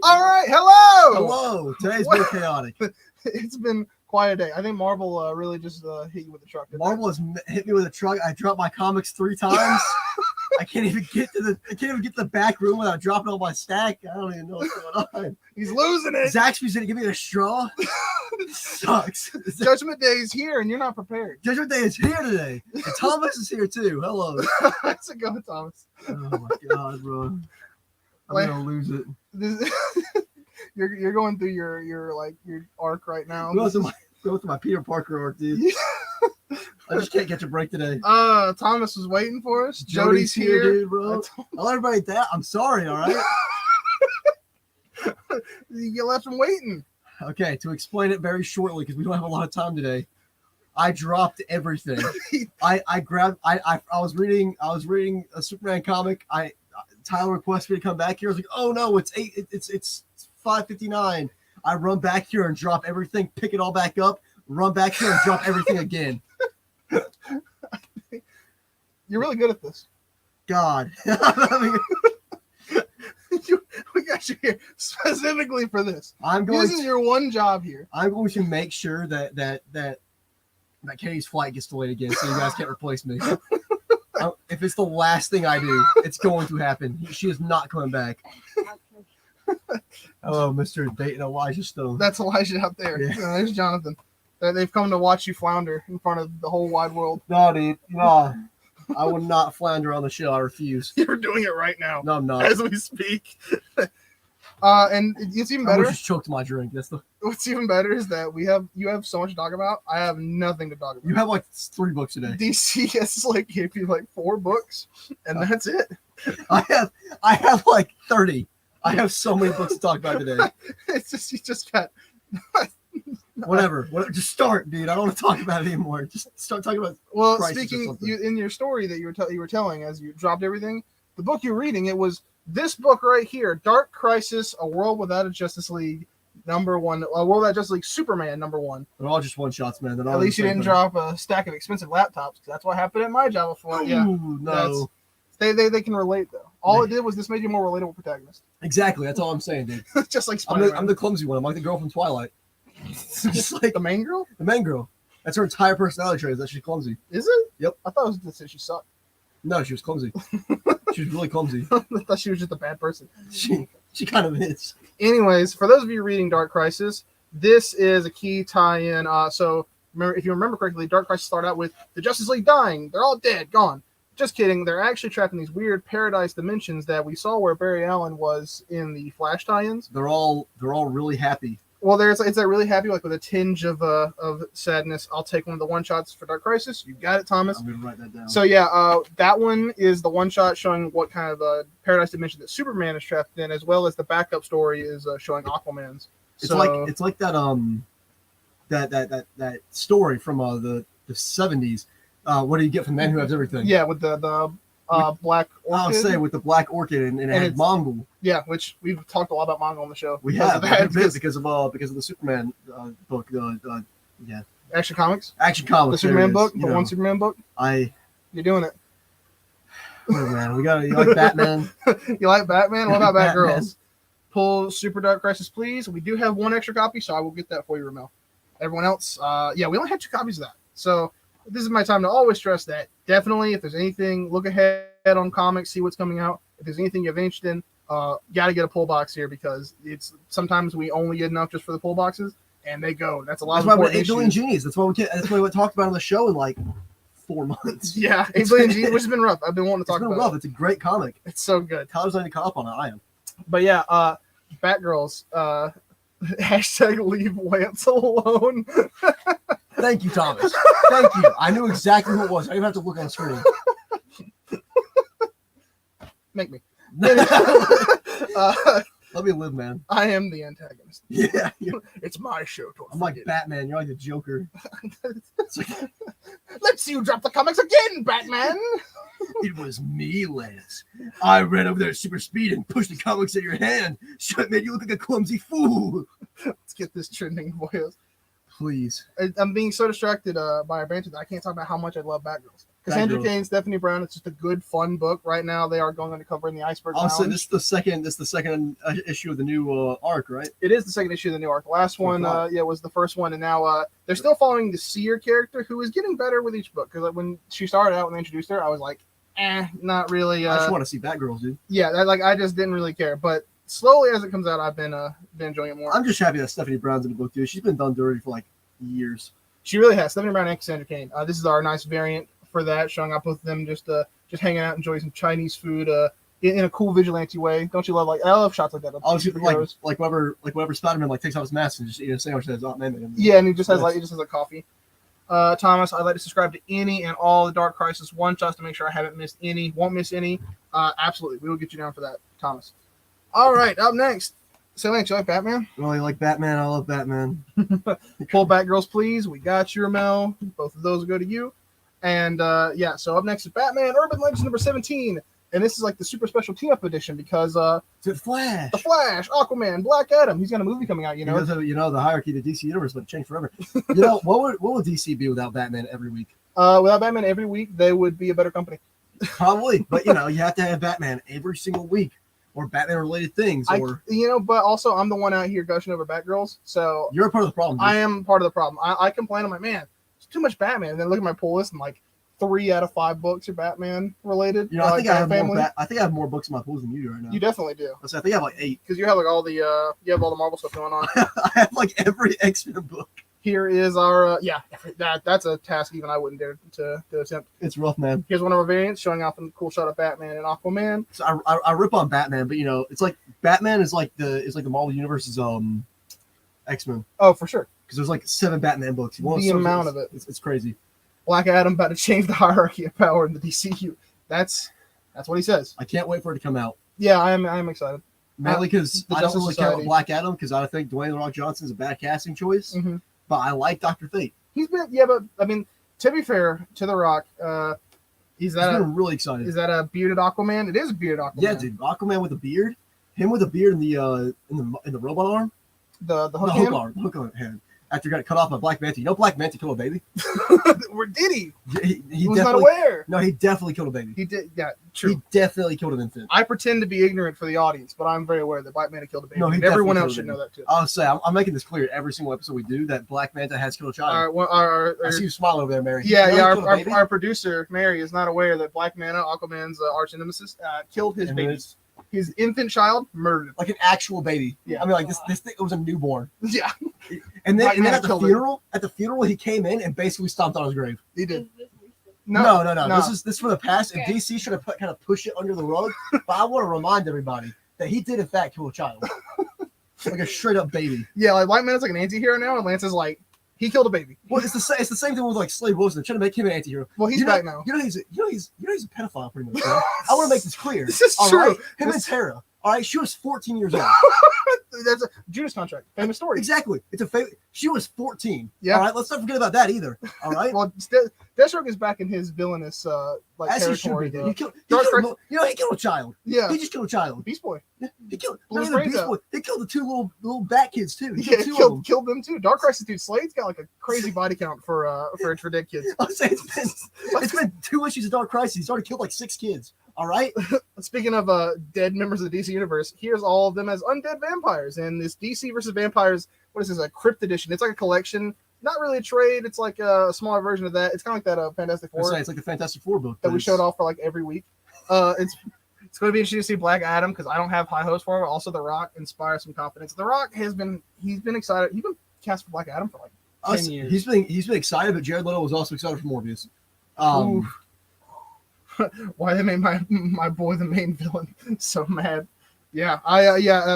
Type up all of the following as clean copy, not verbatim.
All right, hello. Hello. Today's been chaotic. It's been quite a day. I think Marvel really just hit you with the truck. Marvel has hit me with a truck. I dropped my comics 3 times. I can't even get to the back room without dropping all my stack. I don't even know what's going on. He's losing it. Zaxby's gonna give me a straw. Sucks. Judgment Day is here, and you're not prepared. Judgment Day is here today. And Thomas is here too. Hello. How's it going, Thomas? Oh my god, bro. I'm gonna lose it. You're going through your arc right now. Go through my Peter Parker arc, dude. I just can't catch a break today. Thomas was waiting for us. Jody's here, dude, bro. I'll everybody that. I'm sorry, all right? You left him waiting. Okay, to explain it very shortly, because we don't have a lot of time today. I dropped everything. I was reading a Superman comic. Tyler requested me to come back here. I was like, oh no, it's 5:59. I run back here and drop everything, pick it all back up, run back here and drop everything again. You're really good at this. God. We got you here specifically for this. This is your one job here. I'm going to make sure that Katie's flight gets delayed again, so you guys can't replace me. If it's the last thing I do, it's going to happen. She is not coming back. Hello, Mr. Dayton Elijah Stone. That's Elijah out there. Yeah. There's Jonathan. They've come to watch you flounder in front of the whole wide world. No, dude. No. I will not flounder on the show. I refuse. You're doing it right now. No, I'm not. As we speak. And it's even better. I just choked my drink. What's even better is that you have so much to talk about. I have nothing to talk about. You have like 3 books today. DC has gave you 4 books, and that's it. I have like 30. I have so many books to talk about today. It's just you just got whatever. Just start, dude. I don't want to talk about it anymore. Just start talking about. Well, speaking in your story that you were telling as you dropped everything, the book you're reading, it was this book right here, Dark Crisis: A World Without a Justice League, #1, A World Without Justice League, Superman #1. They're all just one shots, man. At least you didn't drop a stack of expensive laptops, because that's what happened at my job before. Yeah, no. They can relate though. All it did was this made you a more relatable protagonist. Exactly, that's all I'm saying, dude. Just like I'm the clumsy one. I'm like the girl from Twilight. Just like the main girl. The main girl. That's her entire personality trait. Is that she's clumsy. Is it? Yep. I thought it was to say she sucked. No, she was clumsy. She was really clumsy. I thought she was just a bad person. She kind of is. Anyways, for those of you reading Dark Crisis, this is a key tie-in. So if you remember correctly, Dark Crisis started out with the Justice League dying. They're all dead, gone. Just kidding. They're actually trapped in these weird paradise dimensions that we saw where Barry Allen was in the Flash tie-ins. They're all really happy. Well, it's that really happy, with a tinge of sadness. I'll take one of the one-shots for Dark Crisis. You got it, Thomas. I'm going to write that down. So, yeah, that one is the one-shot showing what kind of paradise dimension that Superman is trapped in, as well as the backup story is showing Aquaman's. It's like that story from the 70s. What do you get from Man Who Has Everything? Yeah, with the black orchid. I'll say with the black orchid and it had Mongol. Yeah, which we've talked a lot about Mongol on the show. We have because of the Superman book. Yeah. Action Comics. The Superman book. The one Superman book. You're doing it. Oh, man, you like Batman? You like Batman? What about Batgirls? Pull Super Dark Crisis, please. We do have 1 extra copy, so I will get that for you, Ramel. Everyone else, we only have 2 copies of that. So this is my time to always stress that. Definitely, if there's anything, look ahead on comics, see what's coming out. If there's anything you're interested in, got to get a pull box here, because it's sometimes we only get enough just for the pull boxes, and they go. That's a lot. That's why we're 8 billion genies. That's why we talked about on the show in like 4 months. Yeah, 8 billion genies, which has been rough. I've been wanting to talk about. Rough. It's a great comic. It's so good. Tyler's not even caught up on it. I am. But yeah, Batgirls. Hashtag leave Lance alone. Thank you, Thomas. Thank you. I knew exactly who it was. I didn't have to look on the screen. Make me. Let me live, man. I am the antagonist. Yeah. It's my show. I'm like Batman. You're like the Joker. Let's see you drop the comics again, Batman. It was me, Lance. I ran over there at super speed and pushed the comics in your hand. Shit made you look like a clumsy fool. Let's get this trending, boys. Please. I'm being so distracted by our banter that I can't talk about how much I love Batgirls. Cassandra Batgirl. Cain, Stephanie Brown. It's just a good, fun book. Right now, they are going undercover in the Iceberg Also, Lounge. this is the second issue of the new arc, right? It is the second issue of the new arc. The last one, Wow. was the first one, and now they're still following the Seer character, who is getting better with each book. Because like, when she started out, when they introduced her, I was like, not really. I just want to see Batgirls, dude. Yeah, I just didn't really care. But slowly as it comes out, I've been enjoying it more. I'm just happy that Stephanie Brown's in the book, dude. She's been done dirty for like years. She really has. Stephanie Brown and Cassandra Cain. This is our nice variant for that, showing up both of them just hanging out, enjoying some Chinese food in a cool vigilante way. Don't you love I love shots like that? Of I was superheroes. like whenever Spider-Man like takes off his mask and just eats a sandwich that has Aunt May in it. Yeah, and he just has Yes. a coffee. Thomas, I'd like to subscribe to any and all the Dark Crisis one shots to make sure I haven't missed any, won't miss any. Absolutely, we will get you down for that, Thomas. All right, up next, Lance, you like Batman? Well, you like Batman? I love Batman. Pull back, girls, please. We got you, Ramel. Both of those will go to you. And so up next is Batman Urban Legends number 17. And this is like the super special team-up edition because To Flash. The Flash, Aquaman, Black Adam, he's got a movie coming out, you know. The hierarchy of the DC universe would change forever. What would DC be without Batman every week? Without Batman every week, they would be a better company. Probably, but you have to have Batman every single week, or Batman-related things, or But also I'm the one out here gushing over Batgirls, so you're a part of the problem. Dude. I am part of the problem. I complain, I'm like, man, it's too much Batman. And then look at my pull list, and like 3 out of 5 books are Batman related. I think I have more books in my pools than you do right now. You definitely do. I think I have like 8 because you have like all the Marvel stuff going on. I have like every X-Men book. Here is our that's a task even I wouldn't dare to attempt. It's rough, man. Here's one of our variants showing off a cool shot of Batman and Aquaman. So I rip on Batman, but it's like Batman is like the Marvel Universe's X-Men, Oh, for sure. because there's like 7 Batman books. The amount of it. It's crazy. Black Adam about to change the hierarchy of power in the DCU. That's what he says. I can't wait for it to come out. Yeah, I'm excited. Mainly because The I don't Justice really care about Society. Black Adam, because I think Dwayne The Rock Johnson's a bad casting choice. Mm-hmm. But I like Dr. Fate. He's been but I mean, to be fair to The Rock, is I'm really excited. that a bearded Aquaman? It is a bearded Aquaman. Yeah, dude, Aquaman with a beard, him with a beard in the robot arm, The the hook hook hand? arm, the hook arm hand. After he got cut off by Black Manta, Black Manta killed a baby. Where did he? He was not definitely aware. no, he definitely killed a baby. He did. Yeah, true. He definitely killed an infant. I pretend to be ignorant for the audience, but I'm very aware that Black Manta killed a baby. No, he and everyone definitely else should killed a know that too. I'll say I'm making this clear every single episode we do that Black Manta has killed a child. Our, well, our, I see you smiling over there, Mary. yeah, You know yeah. he killed a baby? Our producer Mary is not aware that Black Manta, Aquaman's arch nemesis, killed his And baby. it's His infant child murdered him. like an actual baby. Yeah. I mean, like this thing, it was a newborn. Yeah, And Black then Manta at the killed it. funeral, he came in and basically stomped on his grave. he did. Is this recent? No, No. This is from the past, Okay. and DC should have kind of pushed it under the rug. But I want to remind everybody that he did in fact kill a child, like a straight up baby. Yeah, like White Man's like an anti-hero now, and Lance is like, he killed a baby. Well, it's the same thing with like Slade Wilson. They're trying to make him an anti-hero. Well, he's you know, back now. He's a pedophile pretty much. Right? I want to make this clear. This is all true. right? Him and Tara. All right, she was 14 years old. That's a Judas Contract, famous story. Exactly. It's a she was 14. Yeah. All right, let's not forget about that either. All right. Well, Deathstroke is back in his villainous As he should territory. be. Dude. though. He killed Dark he killed a child. Yeah, He just killed a child. Beast Boy. He killed Blew his not even brains Beast out. Boy. He killed the 2 little bat kids too. He Yeah, killed 2 of them. killed them too. Dark Crisis, dude. Slade's got like a crazy body count for dead kids. I'm saying it's been 2 issues of Dark Crisis. He's already killed like 6 kids. All right. Speaking of dead members of the DC universe, here's all of them as undead vampires in this DC versus Vampires. What is this? A Crypt edition. It's like a collection. Not really a trade. It's like a smaller version of that. It's kind of like that Fantastic Four It's like the Fantastic Four book that we showed off for like every week. It's going to be interesting to see Black Adam because I don't have high hopes for him. But also, The Rock inspires some confidence. The Rock he's been excited. He's been cast for Black Adam for like 10 years. He's been excited, but Jared Leto was also excited for Morbius. Ooh. Why they made my boy the main villain so mad. Yeah,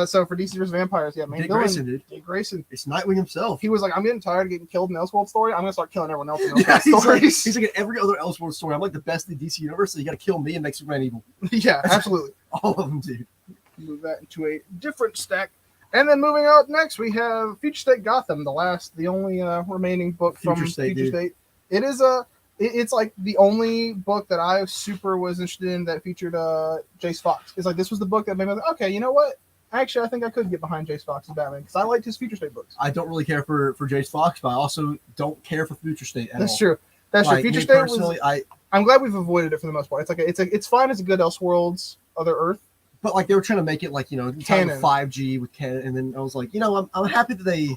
so for DC vs Vampires, yeah, main Dick villain Grayson, dude. Dick Grayson. It's Nightwing himself. He was like, I'm getting tired of getting killed in Elseworld story. I'm gonna start killing everyone else in Yeah, Elseworld stories. he's like in every other Elseworld story. I'm like the best in the DC universe, so you got to kill me and make Superman evil. Yeah, absolutely. All of them, dude. Move that into a different stack. And then moving out next, we have Future State Gotham, the only remaining book from Future State, Future dude. State. It is it's like the only book that I super was interested in that featured Jace Fox. It's like this was the book that made me like, okay, you know what? Actually, I think I could get behind Jace Fox's Batman because I liked his Future State books. I don't really care for Jace Fox, but I also don't care for Future State at That's all. true. That's your Like, Future me State was. personally, I'm glad we've avoided it for the most part. It's fine as a good Elseworlds, Other Earth. but like they were trying to make it like, you know, Canon. 5G with canon, and then I was like, you know, I'm happy that they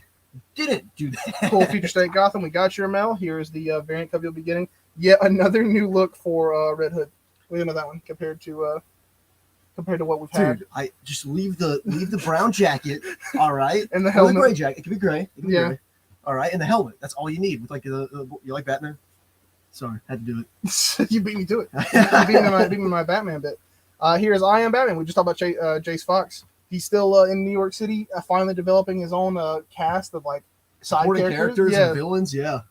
didn't do that. Cool Future State Gotham. We got your mail. Here is the variant cover you'll be getting. Yet another new look for Red Hood. What do you know that one compared to what we've had? Dude, I just leave the brown jacket, all right, And the or the helmet. gray jacket. It could be gray. It could be Yeah. gray. All right, and the helmet. That's all you need. With like you like Batman? Sorry, had to do it. You beat me to it. You beat me in my Batman bit. Here's I Am Batman. We just talked about Jace Fox. He's still in New York City, finally developing his own cast of like side Supporting characters Yeah. and villains. Yeah,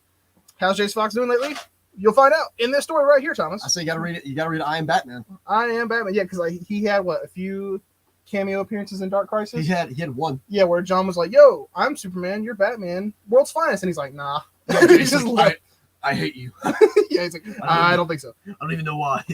How's Jace Fox doing lately? You'll find out in this story right here, Thomas. I say you gotta read it. You gotta read I Am Batman. I Am Batman. Yeah, because like he had a few cameo appearances in Dark Crisis. He had one. Yeah, where John was like, "Yo, I'm Superman. You're Batman. World's finest," and he's like, "Nah." Yeah, He Jason's just like, left. I hate you. Yeah, he's like, "I don't think so." I don't even know why.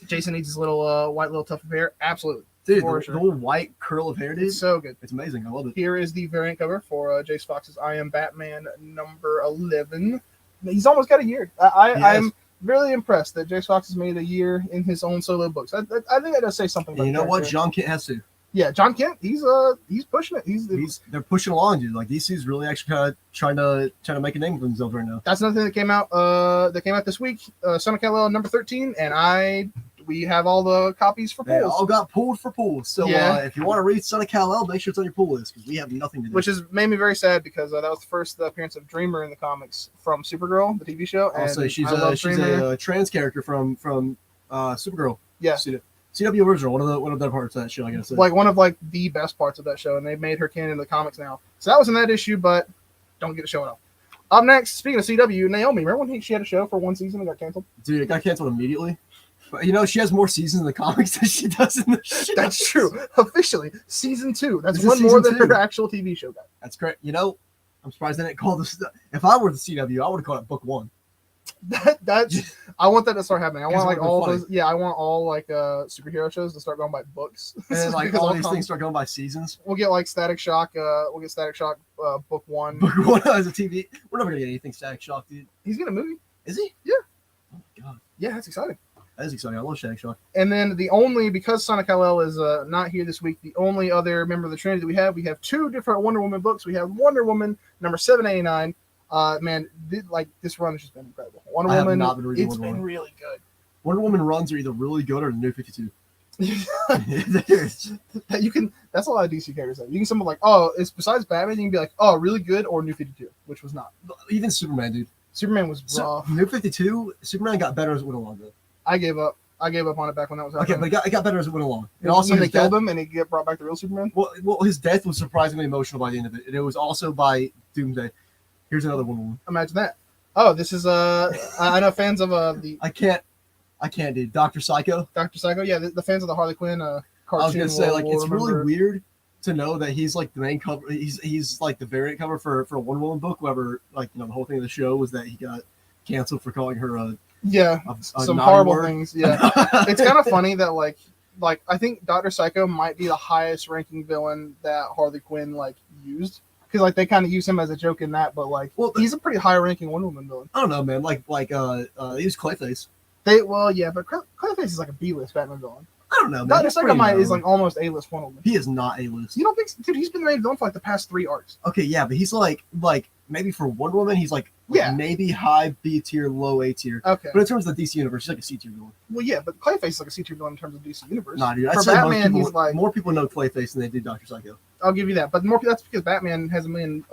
Jason needs his little white little tuft of hair. Absolutely, Dude, For the sure. little white curl of hair, dude. it's so good. It's amazing. I love it. Here is the variant cover for Jace Fox's I Am Batman number 11. He's almost got a year. I'm really impressed that Jace Fox has made a year in his own solo books. I think that does say something. And About you the know what? character. John Kent has to. Yeah, John Kent. He's pushing it. They're pushing along, dude. Like DC's really actually kind of trying to make a name for themselves right now. That's another thing that came out this week. Son of Kal-El number 13, and we have all the copies for They polls, all got pulled for pools. So Yeah. if you want to read Son of Kal-El, make sure it's on your pool list because we have nothing to do. which has made me very sad because that was the first appearance of Dreamer in the comics from Supergirl, the TV show. And also she's I love Dreamer. a trans character from Supergirl. Yeah. CW original, one of the parts of that show. I gotta say. Like one of like the best parts of that show, and they made her canon in the comics now. So that was in that issue, but don't get to show it off. Up next, speaking of CW, Naomi. Remember when she had a show for one season and got canceled? Dude, it got canceled immediately. But you know, she has more seasons in the comics than she does in the show. That's true. Officially, season 2. That's This is one more than season her 2. actual TV show got. That's correct. You know, I'm surprised they didn't call this. If I were the CW, I would have called it Book 1. That's I want that to start happening. I want like Because it all would've those. Yeah, I want all like superhero shows to start going by books. And then, like Because all I'll these come- things start going by seasons. We'll get like Static Shock. We'll get Static Shock book 1. Book 1 as a TV. We're never gonna get anything Static Shock, dude. He's getting a movie. Is he? Yeah. Oh my god, Yeah, that's exciting. that is exciting. I love Static Shock. And then because Son of Kal-El is not here this week, the only other member of the Trinity that we have 2 different Wonder Woman books. We have Wonder Woman number 789. Man, this run has just been incredible. Wonder I have Woman, not been reading it's Wonder been Woman. really good. Wonder Woman runs are either really good or the New 52. That's a lot of DC characters. You can someone like, oh, it's besides Batman, you can be like, oh, really good or New 52, which was not. Even Superman, dude. Superman was So, rough. New 52, Superman got better as it went along, though. I gave up. I gave up on it back when that was Okay, happening. but it got better as it went along. And Also, also, when they his death, killed him and he get brought back the real Superman. well, his death was surprisingly emotional by the end of it. And it was also by Doomsday. Here's another Wonder Woman. Imagine that. Oh, this is I know fans of the I can't, dude. Dr. Psycho. Dr. Psycho. Yeah, the fans of the Harley Quinn cartoon. I was gonna say, like, will it's really remember- weird to know that he's like the main cover. He's like the variant cover for a Wonder Woman book. Whoever, like, you know, the whole thing of the show was that he got canceled for calling her a Yeah, some naughty horrible word. things. Yeah, it's kind of funny that like I think Dr. Psycho might be the highest ranking villain that Harley Quinn like used because like they kind of use him as a joke in that, but like Well, he's a pretty high ranking Wonder Woman villain. I don't know, man. Like he was Clayface. Yeah, but Clayface is like a B-list Batman villain. I don't know, man. Dr. He's Psycho pretty is low. like almost A-list Wonder Woman. He is not a list. You don't think, dude? He's been the main villain for like the past 3 arcs. Okay, yeah, but he's like maybe for Wonder Woman, he's like Yeah. maybe high B tier, low A tier. Okay. But in terms of the DC universe, he's like a C tier villain. Well, yeah, but Clayface is like a C-tier villain in terms of DC Universe. Nah, dude. I'd For say most Batman, people, he's like more people know Clayface than they do Dr. Psycho. I'll give you that, but that's because Batman has a million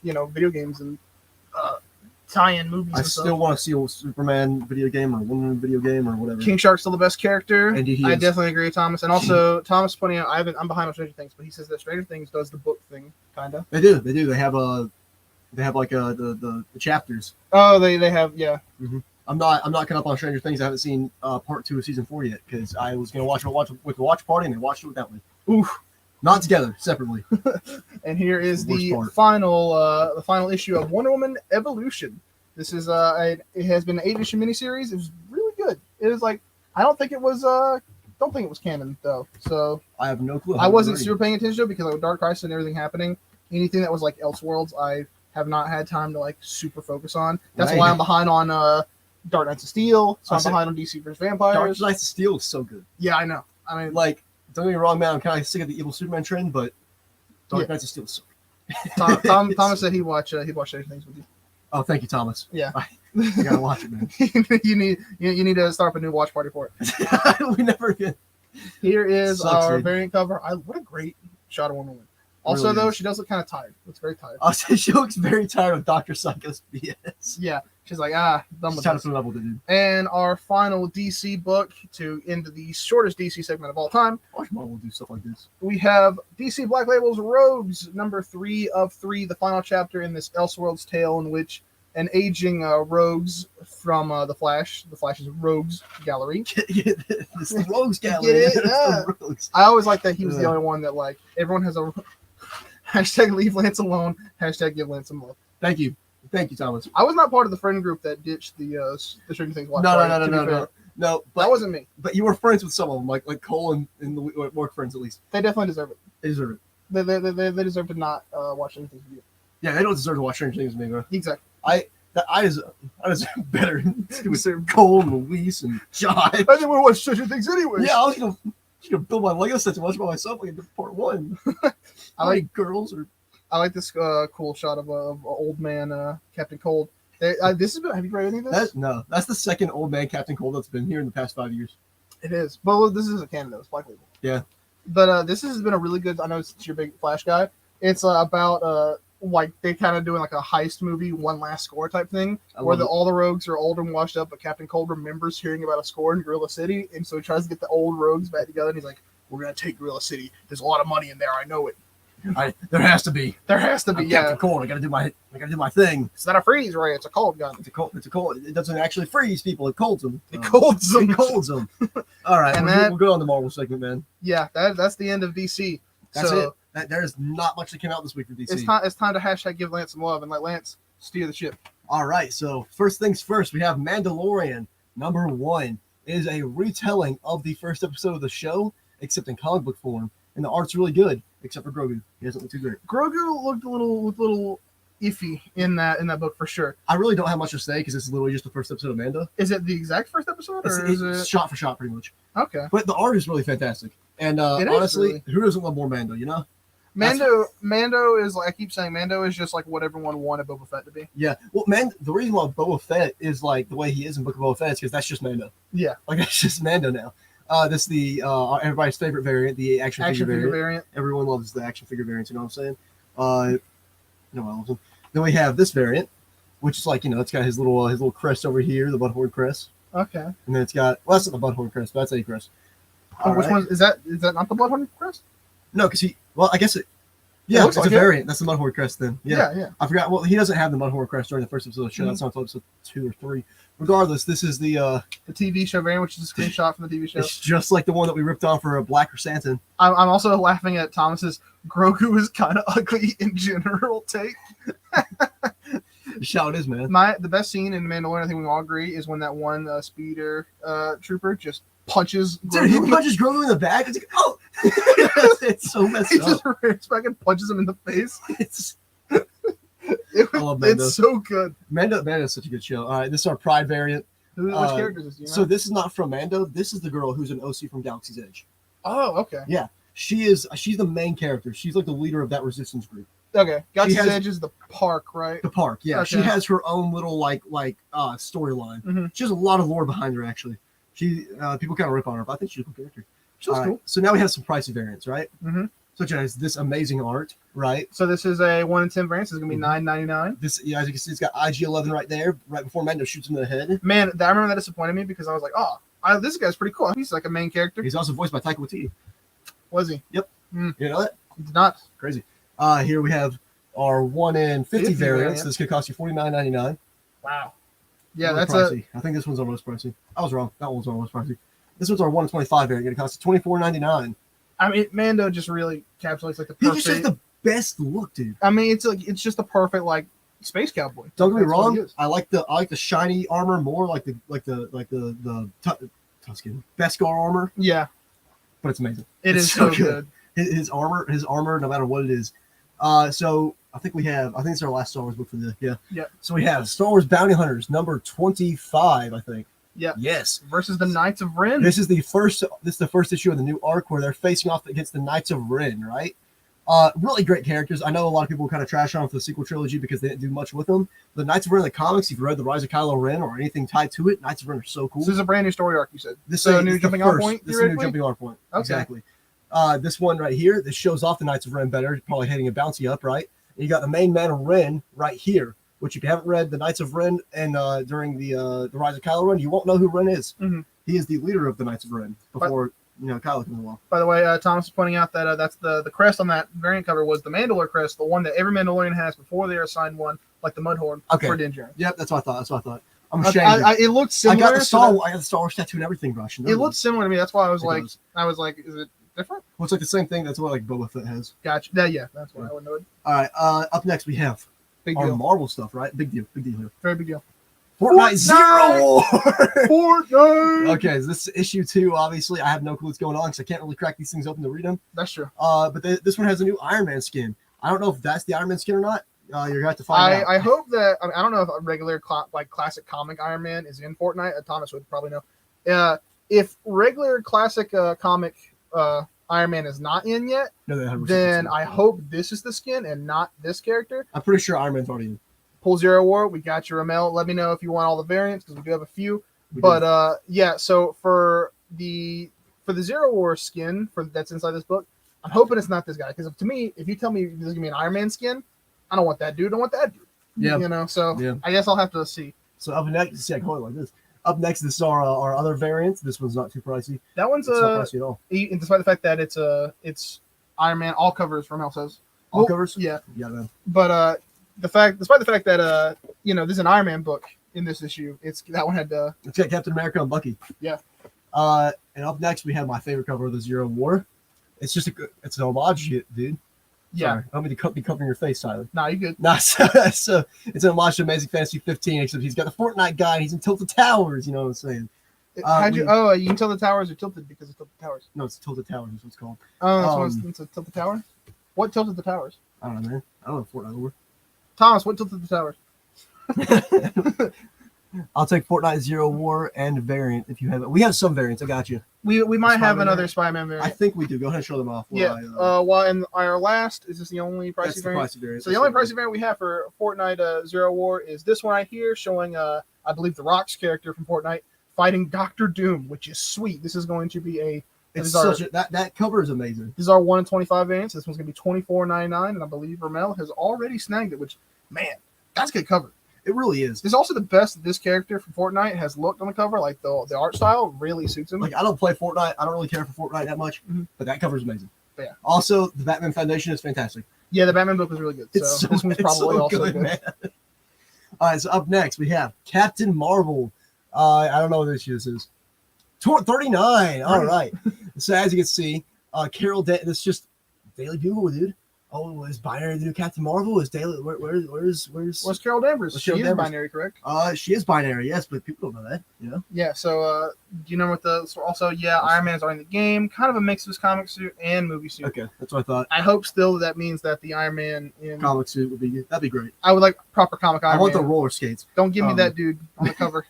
video games and tie-in movies. I and stuff. still want to see a Superman video game or a Wonder Woman video game or whatever. King Shark's still the best character. Indeed, he I is. definitely agree with Thomas. And also, Thomas pointing out, I'm behind on Stranger Things, but he says that Stranger Things does the book thing, kind of. They do. They have like the chapters. Oh, they have, yeah. I'm not caught up on Stranger Things. I haven't seen part 2 of season 4 yet because I was gonna watch it with the watch party and they watched it without me. Oof. Not together, separately. And here is Worst the part. final issue of Wonder Woman Evolution. This is it has been an 8-issue miniseries. It was really good. It was like I don't think it was canon though. So I have no clue. I wasn't super paying attention to it because of Dark Crisis and everything happening. Anything that was like Elseworlds, I have not had time to like super focus on. That's Right. why I'm behind on Dark Knights of Steel. So I I'm said- behind on DC vs Dark Vampires. Knights of Steel is so good. Yeah, I know. I mean, Like, don't get me wrong, man. I'm kind of sick of the evil Superman trend, but Dark Yeah. Knights of Steel is so Thomas said he watched Stranger Things with you. Oh, thank you, Thomas. Yeah. You gotta watch it, man. you need to start up a new watch party for it. We never get. Here is Sucks, our dude. variant cover. What a great shot of Wonder Woman. Also, Really though, is. she does look kind of tired. Looks very tired. I'll say she looks very tired of Doctor Psycho's BS. Yeah, she's like, done She's with trying to this. put it up with it, dude. And our final DC book to end the shortest DC segment of all time. I wish Marvel would do stuff like this. We have DC Black Label's Rogues, number 3 of 3, the final chapter in this Elseworlds tale in which an aging Rogues from the Flash's Rogues gallery. It's the Rogues Get Gallery. it? It's Yeah. the Rogues. I always like that he was the Yeah. only one that like everyone has a hashtag leave Lance alone, hashtag give Lance some love. Thank you, Thomas. I was not part of the friend group that ditched the Stranger Things watch No, party, to be fair. no. That But wasn't me. you were friends with some of them, like Cole and the work friends at least. They definitely deserve it. They deserve it. They deserve to not watch anything with you. Yeah, they don't deserve to watch Stranger Things with me, bro. Exactly. I deserve better with Cole and Luis and John. I didn't want to watch Stranger Things anyway. Yeah, I was gonna build my Lego sets and watch by myself like in part 1. I like girls or I like this cool shot of old man Captain Cold. This has been. Have you read any of this? that's the second old man Captain Cold that's been here in the past 5 years. It is. But well, this isn't canon though. It's Black Label. Yeah. But this has been a really good. I know it's your big Flash guy. It's about like they kind of doing like a heist movie, one last score type thing, I where love it. all the rogues are old and washed up, but Captain Cold remembers hearing about a score in Gorilla City, and so he tries to get the old rogues back together. And he's like, "We're gonna take Gorilla City. There's a lot of money in there. I know it. There has to be. There has to be. I'm Yeah. Captain Cold. I gotta do my thing. It's not a freeze ray. It's a cold gun. It's a cold. It doesn't actually freeze people. It colds them. It colds them. It colds them. All right, And we'll go on the Marvel segment, man. Yeah. That's the end of DC. That's so it. There's not much that came out this week for DC. It's time to hashtag give Lance some love and let Lance steer the ship. All right, so first things first, we have Mandalorian number 1. It is a retelling of the first episode of the show, except in comic book form, and the art's really good, except for Grogu. He doesn't look too great. Grogu looked a little iffy in that book for sure. I really don't have much to say because it's literally just the first episode of Mando. Is it the exact first episode, or It's is it shot for shot, pretty much. okay? But the art is really fantastic. And It is, honestly, really. who doesn't love more Mando? You know? Mando is like I keep saying, Mando is just like what everyone wanted Boba Fett to be. Yeah. Well, the reason why Boba Fett is like the way he is in Book of Boba Fett is because that's just Mando. Yeah, Like that's just Mando now. This is the everybody's favorite variant, the action action figure figure variant. variant. Everyone loves the action figure variants. You know what I'm saying? No one loves them. Then we have this variant, which is like it's got his little crest over here, the Butthorn crest, Okay. and then it's got that's not the Butthorn crest, but that's a crest. Oh, which Alright. one is that? Is that not the Bloodhorn crest? No, because I guess it. Yeah, looks it's like a it. variant. That's the Mudhorn crest then. Yeah. Yeah. I forgot. Well, he doesn't have the Mudhorn crest during the first episode of the show. That's not until episode 2 or 3. Regardless, this is the. The TV show variant, which is a screenshot from the TV show. It's just like the one that we ripped off for a Black Chrysanthemum. I'm also laughing at Thomas's Grogu is kind of ugly in general take. Just how it is, man. The best scene in Mandalorian, I think we all agree, is when that one speeder trooper just punches Dude, he Grogu. punches Grogu in the back. It's like, oh, it's so messed He up. just rears back and punches him in the face. It's It, I love Mando. it's so good. Mando is such a good show. All right, this is our Pride variant. Which characters is he? So this is not from Mando. This is the girl who's an OC from Galaxy's Edge. Oh, okay. She's the main character. She's like the leader of that resistance group. Okay. Galaxy's has- Edge is the park, right? The park, yeah. She Okay. has her own little storyline. Mhm. She has a lot of lore behind her actually. She people kind of rip on her, but I think she's a cool character. Which is All right, cool. So now we have some pricey variants, right? Mhm. Such as this amazing art, right? So this is a 1 in 10 variant. So it's gonna be Mhm. $9.99. This, as you can see, it's got IG-11 right there, right before Mando shoots him in the head. Man, I remember that disappointed me because I was like, this guy's pretty cool. He's like a main character. He's also voiced by Taika Waititi. Was he? You know that? He did not. Crazy. Here we have our 1 in 50 50 variants. variant. This could cost you $49.99. Wow. Yeah, Really that's pricey. I think this one's our most pricey. I was wrong. That one's our most pricey. This one's our 1 in 25 variant. It costs $24.99. I mean, Mando just really encapsulates like the He perfect. just has the best look, dude. I mean, it's just the perfect like space cowboy. Don't get me That's what he wrong. is. I like the shiny armor more, like the Tusken Beskar armor, Yeah, but it's amazing. it It's is so so good. good. His armor, no matter what it is, So I think it's our last Star Wars book for the yeah. Yep. So we have Star Wars Bounty Hunters number 25, I think. Yep. Yes. Versus the Knights of Ren. This is the first issue of the new arc where they're facing off against the Knights of Ren, right? Really great characters. I know a lot of people kind of trash on for the sequel trilogy because they didn't do much with them. The Knights of Ren in the comics, if you read The Rise of Kylo Ren or anything tied to it, Knights of Ren are so cool. This is a brand new story arc, you said. This is a is new the jumping on first- point. This is a new theoretically? jumping on point. Okay. Exactly. This one right here, this shows off the Knights of Ren better, probably hitting a bouncy up, right? And you got the main man of Ren right here, which if you haven't read the Knights of Ren and during the Rise of Kylo Ren, you won't know who Ren is. Mhm. He is the leader of the Knights of Ren before Kylo comes along. By the way, Thomas is pointing out that that's the crest on that variant cover was the Mandalore crest, the one that every Mandalorian has before they are assigned one, like the Mudhorn for Din Djarin. Yep, that's what I thought. I'm ashamed. It looked I similar. got the so I got the Star Wars tattoo and everything, bro. it looked similar to me. That's why I was It like, does. is it different? Looks like the same thing. That's what like Boba Fett has. Gotcha. Yeah, that's why I wouldn't know it. All right. Up next we have Big our deal. Marvel stuff, right? Big deal here. Very big deal. Fortnite Zero War. Fortnite. Okay, is this issue 2? Obviously, I have no clue what's going on because I can't really crack these things open to read them. That's true. But this one has a new Iron Man skin. I don't know if that's the Iron Man skin or not. You're gonna have to find out. I hope that I don't know if a regular classic comic Iron Man is in Fortnite. Thomas would probably know. If regular classic comic Iron Man is not in yet, No, they haven't then received I hope this is the skin and not this character. I'm pretty sure Iron Man's already in. Pull Zero War, we got you, Ramel. Let me know if you want all the variants because we do have a few. We But did. yeah, so for the Zero War skin that's inside this book, I'm hoping it's not this guy because to me, if you tell me there's gonna be an Iron Man skin, I don't want that dude. I want that dude. Yeah. So Yeah. I guess I'll have to see. So up next, see, I can hold it like this. Up next, this is our other variants. This one's not too pricey. That one's It's not pricey at all. despite the fact that it's Iron Man all covers. Ramel says All covers? Yeah, Yeah, man. but despite the fact that this is an Iron Man book in this issue, that one had It's got Captain America and Bucky. Yeah. And up next, we have my favorite cover of the Zero War. It's just it's an homage, dude. yeah. Sorry. I don't mean to be covering your face, Tyler. Nah, you good. No, so it's an homage to Amazing Fantasy 15, except he's got the Fortnite guy and he's in Tilted Towers. You know what I'm saying? You can tell the towers are tilted because it's tilted towers. No, it's Tilted Towers. Is what it's called. Oh, it's a tilted tower. What tilted the towers? I don't know, man. I don't know Fortnite lore. Thomas, what tilted the towers? I'll take Fortnite Zero War and variant if you have it. We have some variants. I got you. We might have Spider-Man another variant? Spider-Man I variant. think we do. Go ahead and show them off. Yeah. Well, in our last, is this the only that's pricey the variant? pricey variant. So the only pricey variant we have for Fortnite Zero War is this one right here, showing I believe the Rock's character from Fortnite fighting Doctor Doom, which is sweet. This is going to be It's These are- such that cover is amazing. this is our 1 in 25 variants. This one's gonna be $24.99, and I believe Ramel has already snagged it. Which, man, that's good cover. It really is. This is also the best that this character from Fortnite has looked on the cover. Like the art style really suits him. Like I don't play Fortnite. I don't really care for Fortnite that much, Mhm. but that cover is amazing. Yeah. Also, the Batman Foundation is fantastic. Yeah, the Batman book was really good. It's So this one's probably also good. man. All right, so up next we have Captain Marvel. I don't know what issue this is. 39. All right. So as you can see, Carol. This is just Daily Bugle, dude. Oh, is Binary the new Captain Marvel? Is Daily? Where's? What's Carol Danvers? What's She Carol is Danvers? binary, correct? She is Binary, yes, but people don't know that. You know. Yeah. So do you know what Iron Man is already in the game? Kind of a mix of his comic suit and movie suit. Okay, that's what I thought. I hope still that means that the Iron Man in Comic suit would be that'd be great. I would like proper comic Iron I want Man. the roller skates. Don't give me um, that dude on the cover.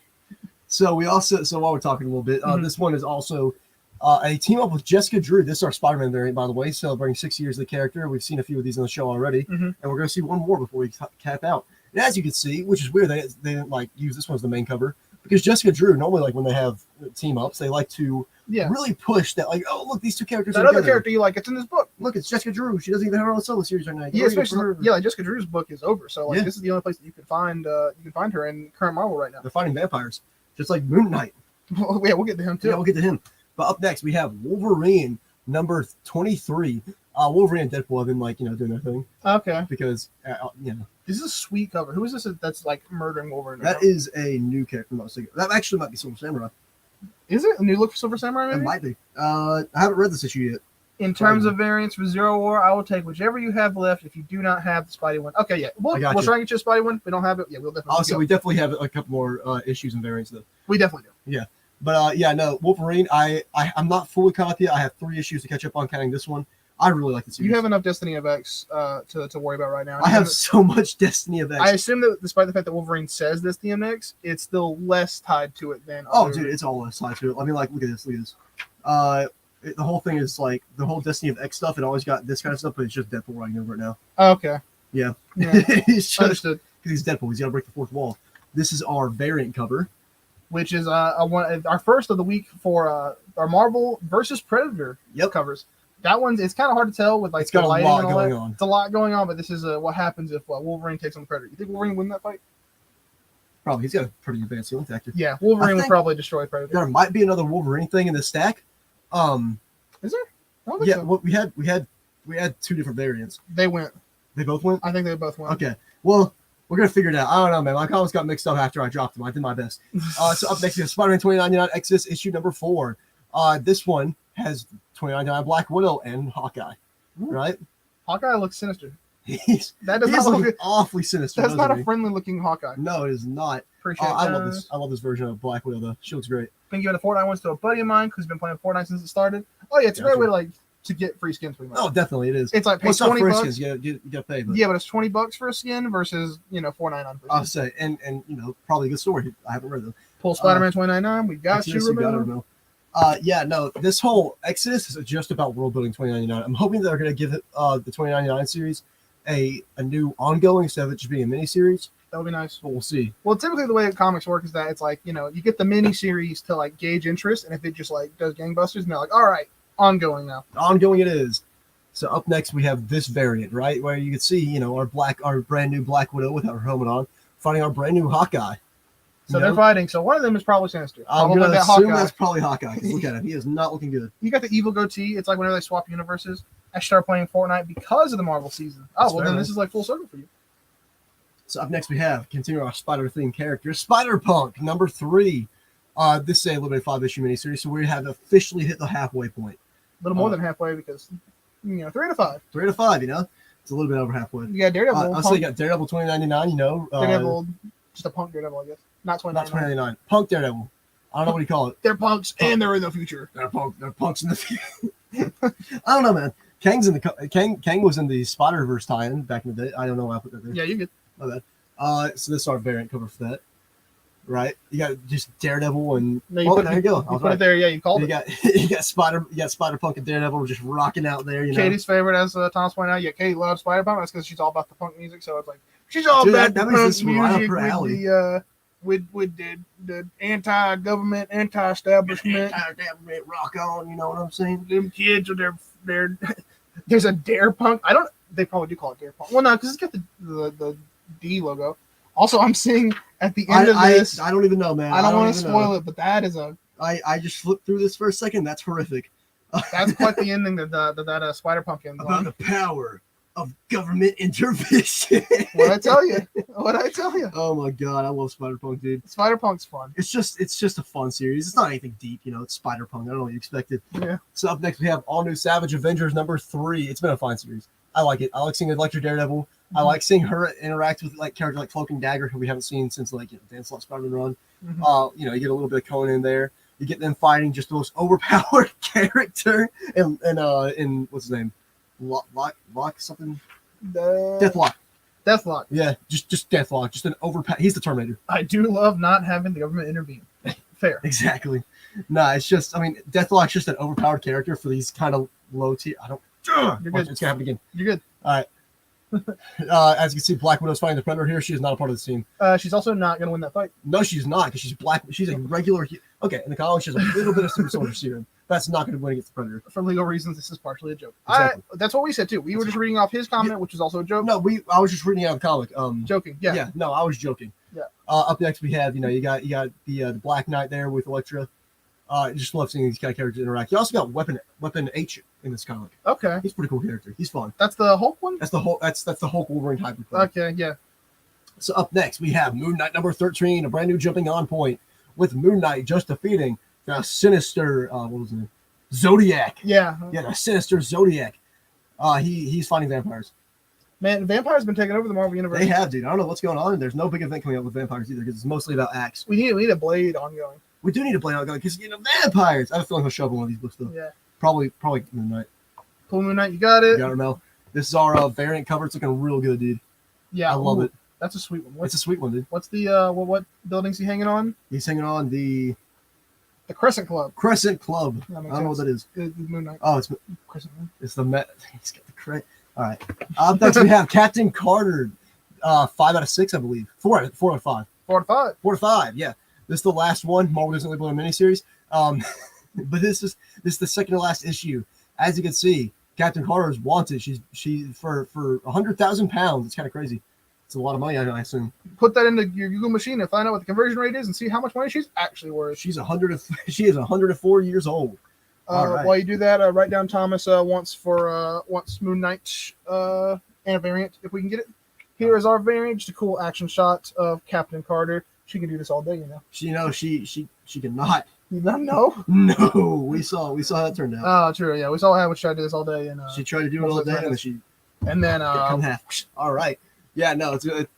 So we also, while we're talking a little bit, Mhm. this one is also a team up with Jessica Drew. This is our Spider-Man variant, by the way, celebrating 6 years of the character. We've seen a few of these on the show already, Mhm. and we're going to see one more before we cap out. And as you can see, which is weird, they didn't like use this one as the main cover because Jessica Drew normally like when they have team ups, they like to Yeah. really push that like, oh look, these two characters That are other together. character you like, it's in this book. Look, it's Jessica Drew. She doesn't even have her own solo series right now. Yeah, Get ready especially for her. like Jessica Drew's book is over, so like Yeah. this is the only place that you can find her in current Marvel right now. They're fighting vampires, just like Moon Knight. Yeah, we'll get to him too. Yeah, we'll get to him. But up next, we have Wolverine number 23. Wolverine and Deadpool have been like, doing their thing Okay, because, this is a sweet cover. Who is this that's like murdering Wolverine? that is a new character. I'm not mistaken. That actually might be Silver Samurai. Is it a new look for Silver Samurai? It Maybe? might be. I haven't read this issue yet. In terms of variants for Zero War, I will take whichever you have left if you do not have the Spidey one. Okay, yeah. We'll I got try you. and get you a Spidey one. If we don't have it, yeah, we'll definitely Also, go. we definitely have a couple more issues and variants though. We definitely do. But no, Wolverine. I'm not fully caught up yet. I have 3 issues to catch up on, counting this one. I really like the series. You have enough Destiny of X to worry about right now. I have so much Destiny of X. I assume that despite the fact that Wolverine says Destiny of X, it's still less tied to it than. Oh, other... dude, it's all less tied to it. I mean, like, look at this. The whole thing is like the whole Destiny of X stuff. It always got this kind of stuff, but it's just Deadpool writing over it now. Okay. Yeah. He's just, understood. Because he's Deadpool. He's got to break the fourth wall. This is our variant cover, which is our first of the week for our Marvel versus Predator covers. That one's it's kind of hard to tell with like it's got the a lighting lot and all going that. on. It's a lot going on, but this is what happens if Wolverine takes on the Predator. You think Wolverine win that fight? Probably. He's got a pretty advanced healing factor. Yeah, Wolverine would probably destroy Predator. There might be another Wolverine thing in the stack. Is there? I don't think Yeah. so. Well, we had two different variants. They went. They both went. I think they both went. Okay. Well, we're gonna figure it out. I don't know, man. My comments got mixed up after I dropped them. I did my best. So up next is Spider-Man 2099 Exodus issue number 4. This one has 2099 Black Widow and Hawkeye. Right? Hawkeye looks sinister. He's That does not look looking awfully sinister. That's not doesn't a he? friendly looking Hawkeye. No, it is not. Appreciate I that. love this. I love this version of Black Widow though. She looks great. Been giving the Fortnite ones to a buddy of mine who's been playing Fortnite since it started. Oh yeah, it's a great way to get free skins pretty much. Oh, definitely it is. It's like pay Well, it's not $20 for bucks. skins. You gotta pay. But Yeah, but it's $20 for a skin versus $4.99 for a I'll skin. say, and probably a good story. I haven't read them. Pull Spider-Man 2099. We got Exodus, you, got it, Romero. Romero. Yeah, no, this whole Exodus is just about world building 2099. I'm hoping they're gonna give it the 2099 series a new ongoing instead of it just being a mini series. That would be nice. But we'll see. Well, typically the way comics work is that it's like you get the mini series to like gauge interest, and if it just like does gangbusters, and they're like, all right, ongoing now. Ongoing it is. So up next we have this variant, right, where you can see our brand new Black Widow with her helmet on, fighting our brand new Hawkeye. So they're fighting. So one of them is probably Sinister. I'm Probably gonna that assume Hawkeye. that's probably Hawkeye. 'Cause look at him; he is not looking good. You got the evil goatee. It's like whenever they swap universes. I started playing Fortnite because of the Marvel season. Oh, That's well, fair, then man. this is like full circle for you. So up next we have continue our Spider-themed character, Spider-Punk number 3. This is a limited 5-issue miniseries, so we have officially hit the halfway point. A little more than halfway because 3 out of 5. 3 to 5, it's a little bit over halfway. You got Daredevil. I'll say you got Daredevil 2099, Daredevil, just a punk Daredevil, I guess. Not 2099. not 2099, Punk Daredevil. I don't know what you call it. They're punks and they're in the future. They're punks in the future. I don't know, man. Kang was in the Spider-Verse tie-in back in the day. I don't know why I put that there. Yeah, you get. My bad. So this is our variant cover for that, right? You got just Daredevil and No, you there you go. You put it there. Yeah, you called You it. got Spider-Punk and Daredevil just rocking out there. Katie's favorite, as Thomas pointed out. Yeah, Katie loves Spider-Punk. That's because she's all about the punk music. So it's like she's all Dude, about that the makes punk this right up music her alley. with the anti-government, anti-establishment. Anti-government rock on. You know what I'm saying? Them kids are their there's a Dare Punk. They probably do call it Dare Punk. Well, no, because it's got the D logo. Also, I'm seeing at the end of this. I don't even know, man. I don't want to spoil it, but that is I just flipped through this for a second. That's horrific. that's quite the ending that Spider-Punk ends About on. the power of government intervention. What I tell you? Oh my god, I love Spider-Punk, dude. Spider-Punk's fun. It's just a fun series. It's not anything deep, It's Spider-Punk. I don't know what you expected. Yeah. So up next we have All New Savage Avengers number 3. It's been a fine series. I like it. I like seeing Electra Daredevil. I like seeing her interact with characters like Cloak and Dagger, who we haven't seen since Dan Slott Spider-Man run. Mhm. You get a little bit of Conan in there. You get them fighting just the most overpowered character in what's his name, Lock something. Deathlock. Deathlock. Yeah, just Deathlock. Just an overpowered. He's the Terminator. I do love not having the government intervene. Fair. Exactly. Nah, it's just. Deathlock's just an overpowered character for these kind of low tier. I don't. You're good. It's gonna happen again. You're good. All right. As you can see, Black Widow's fighting the Predator here. She is not a part of the team. She's also not going to win that fight. No, she's not, because she's black. She's a regular. Okay, in the comics, she has a little bit of super soldier serum. That's not going to win against the Predator. For legal reasons, this is partially a joke. Exactly. That's what we said too. We were just reading off his comment, which is also a joke. No, I was just reading out the comic. Joking. Yeah. No, I was joking. Yeah. Up next, we have you got the Black Knight there with Elektra. Just love seeing these kind of characters interact. You also got Weapon H in this comic. Okay. He's a pretty cool character. He's fun. That's the Hulk one? That's the Hulk Wolverine hybrid. Okay, yeah. So up next, we have Moon Knight number 13, a brand new jumping on point with Moon Knight just defeating the sinister, what was his name? Zodiac. Yeah. Yeah, the sinister Zodiac. He's fighting vampires. Man, vampires been taking over the Marvel universe. They have, dude. I don't know what's going on. There's no big event coming up with vampires either because it's mostly about Axe. We need a Blade ongoing. We do need to play out because vampires. I have a feeling he'll show up in one of these books though. Yeah. Probably Moon Knight. Full Moon Knight, you got You it. got it, Mel. This is our variant cover. It's looking real good, dude. Yeah, I love ooh, it. That's a sweet one. It's a sweet one, dude. What's the what building's he hanging on? He's hanging on the The Crescent Club. Crescent Club. That I makes don't know what that is. The Moon Knight. Oh, it's Crescent Moon. the Met. He's got the credit. All right. Up next we have Captain Carter. 5 out of 6, I believe. 4 out of 5. 4 to 5. 4 to 5. Yeah. This is the last one. Marvel doesn't label a miniseries. But this is the second to last issue. As you can see, Captain Carter is wanted. She for 100,000 pounds. It's kind of crazy. It's a lot of money, I assume. Put that into your Google machine and find out what the conversion rate is and see how much money she's actually worth. She is 104 years old. All right. While you do that, write down Thomas wants Moon Knight and a variant if we can get it. Here is our variant, just a cool action shot of Captain Carter. She can do this all day, you know. She cannot. You don't know? No, we saw how that turned out. Oh, true. Yeah, we saw how much tried to do this all day, and She tried to do it all day, and then she and then cut in half. All right. Yeah, no, it's good.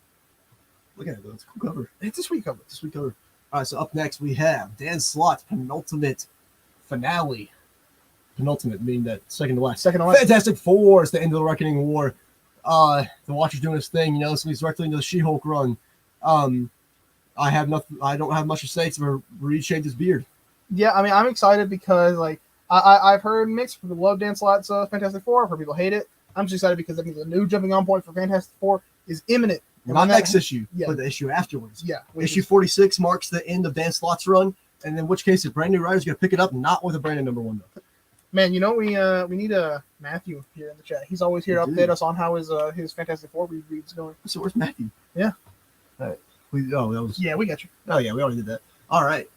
Look at it, though. It's a cool cover. it's a sweet cover. It's a sweet cover. All right, so up next we have Dan Slott's penultimate finale. Penultimate meaning that second to last. Second to last. Fantastic Four is the end of the Reckoning War. The Watcher's doing his thing, you know, so he's directly into the She-Hulk run. I have nothing. I don't have much to say except for Reed shaved his beard. Yeah, I mean, I'm excited because like I've heard mixed people love Dan Slott's Fantastic Four. I've heard people hate it. I'm just excited because I think the new jumping on point for Fantastic Four is imminent. And Not when next that- issue, yeah. but the issue afterwards. Yeah, which Issue is- 46 marks the end of Dan Slott's run, and in which case, a brand new writer's going to pick it up, not with a brand new number 1 though. Man, you know we need Matthew here in the chat. He's always here to We update do. us on how his Fantastic Four read's going. So where's Matthew? Yeah. All right. That was. Yeah, we got you. Oh yeah, we already did that. All right.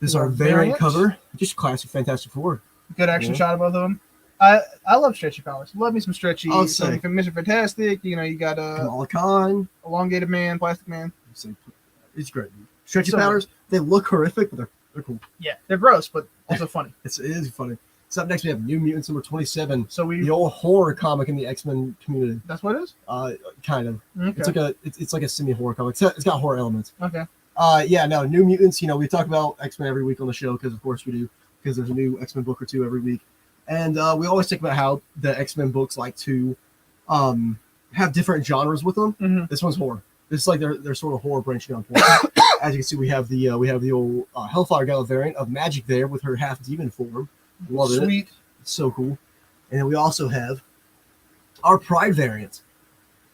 This is Our our variant variant? cover. Just classic Fantastic Four. Good action Yeah. shot of both of them. I love stretchy powers. Love me some stretchy. I'll So say. Mr. Fantastic, you know, you got Kamala Khan. elongated man, plastic man. It's great. Stretchy So- powers. They look horrific, but they're cool. Yeah, they're gross, but also funny. It is funny. So up next we have New Mutants number 27, So the old horror comic in the X-Men community. that's what it is. Kind of. Okay. It's like a semi-horror comic. It's got horror elements. Okay. Yeah, no, New Mutants, you know, we talk about X-Men every week on the show because of course we do, because there's a new X-Men book or two every week. And we always talk about how the X-Men books like to have different genres with them. Mhm. This one's horror. This is like they're sort of horror branching on. As you can see, we have the old Hellfire Gala variant of Magic there with her half demon form. Love it. Sweet. It's so cool. And then we also have our Pride variant.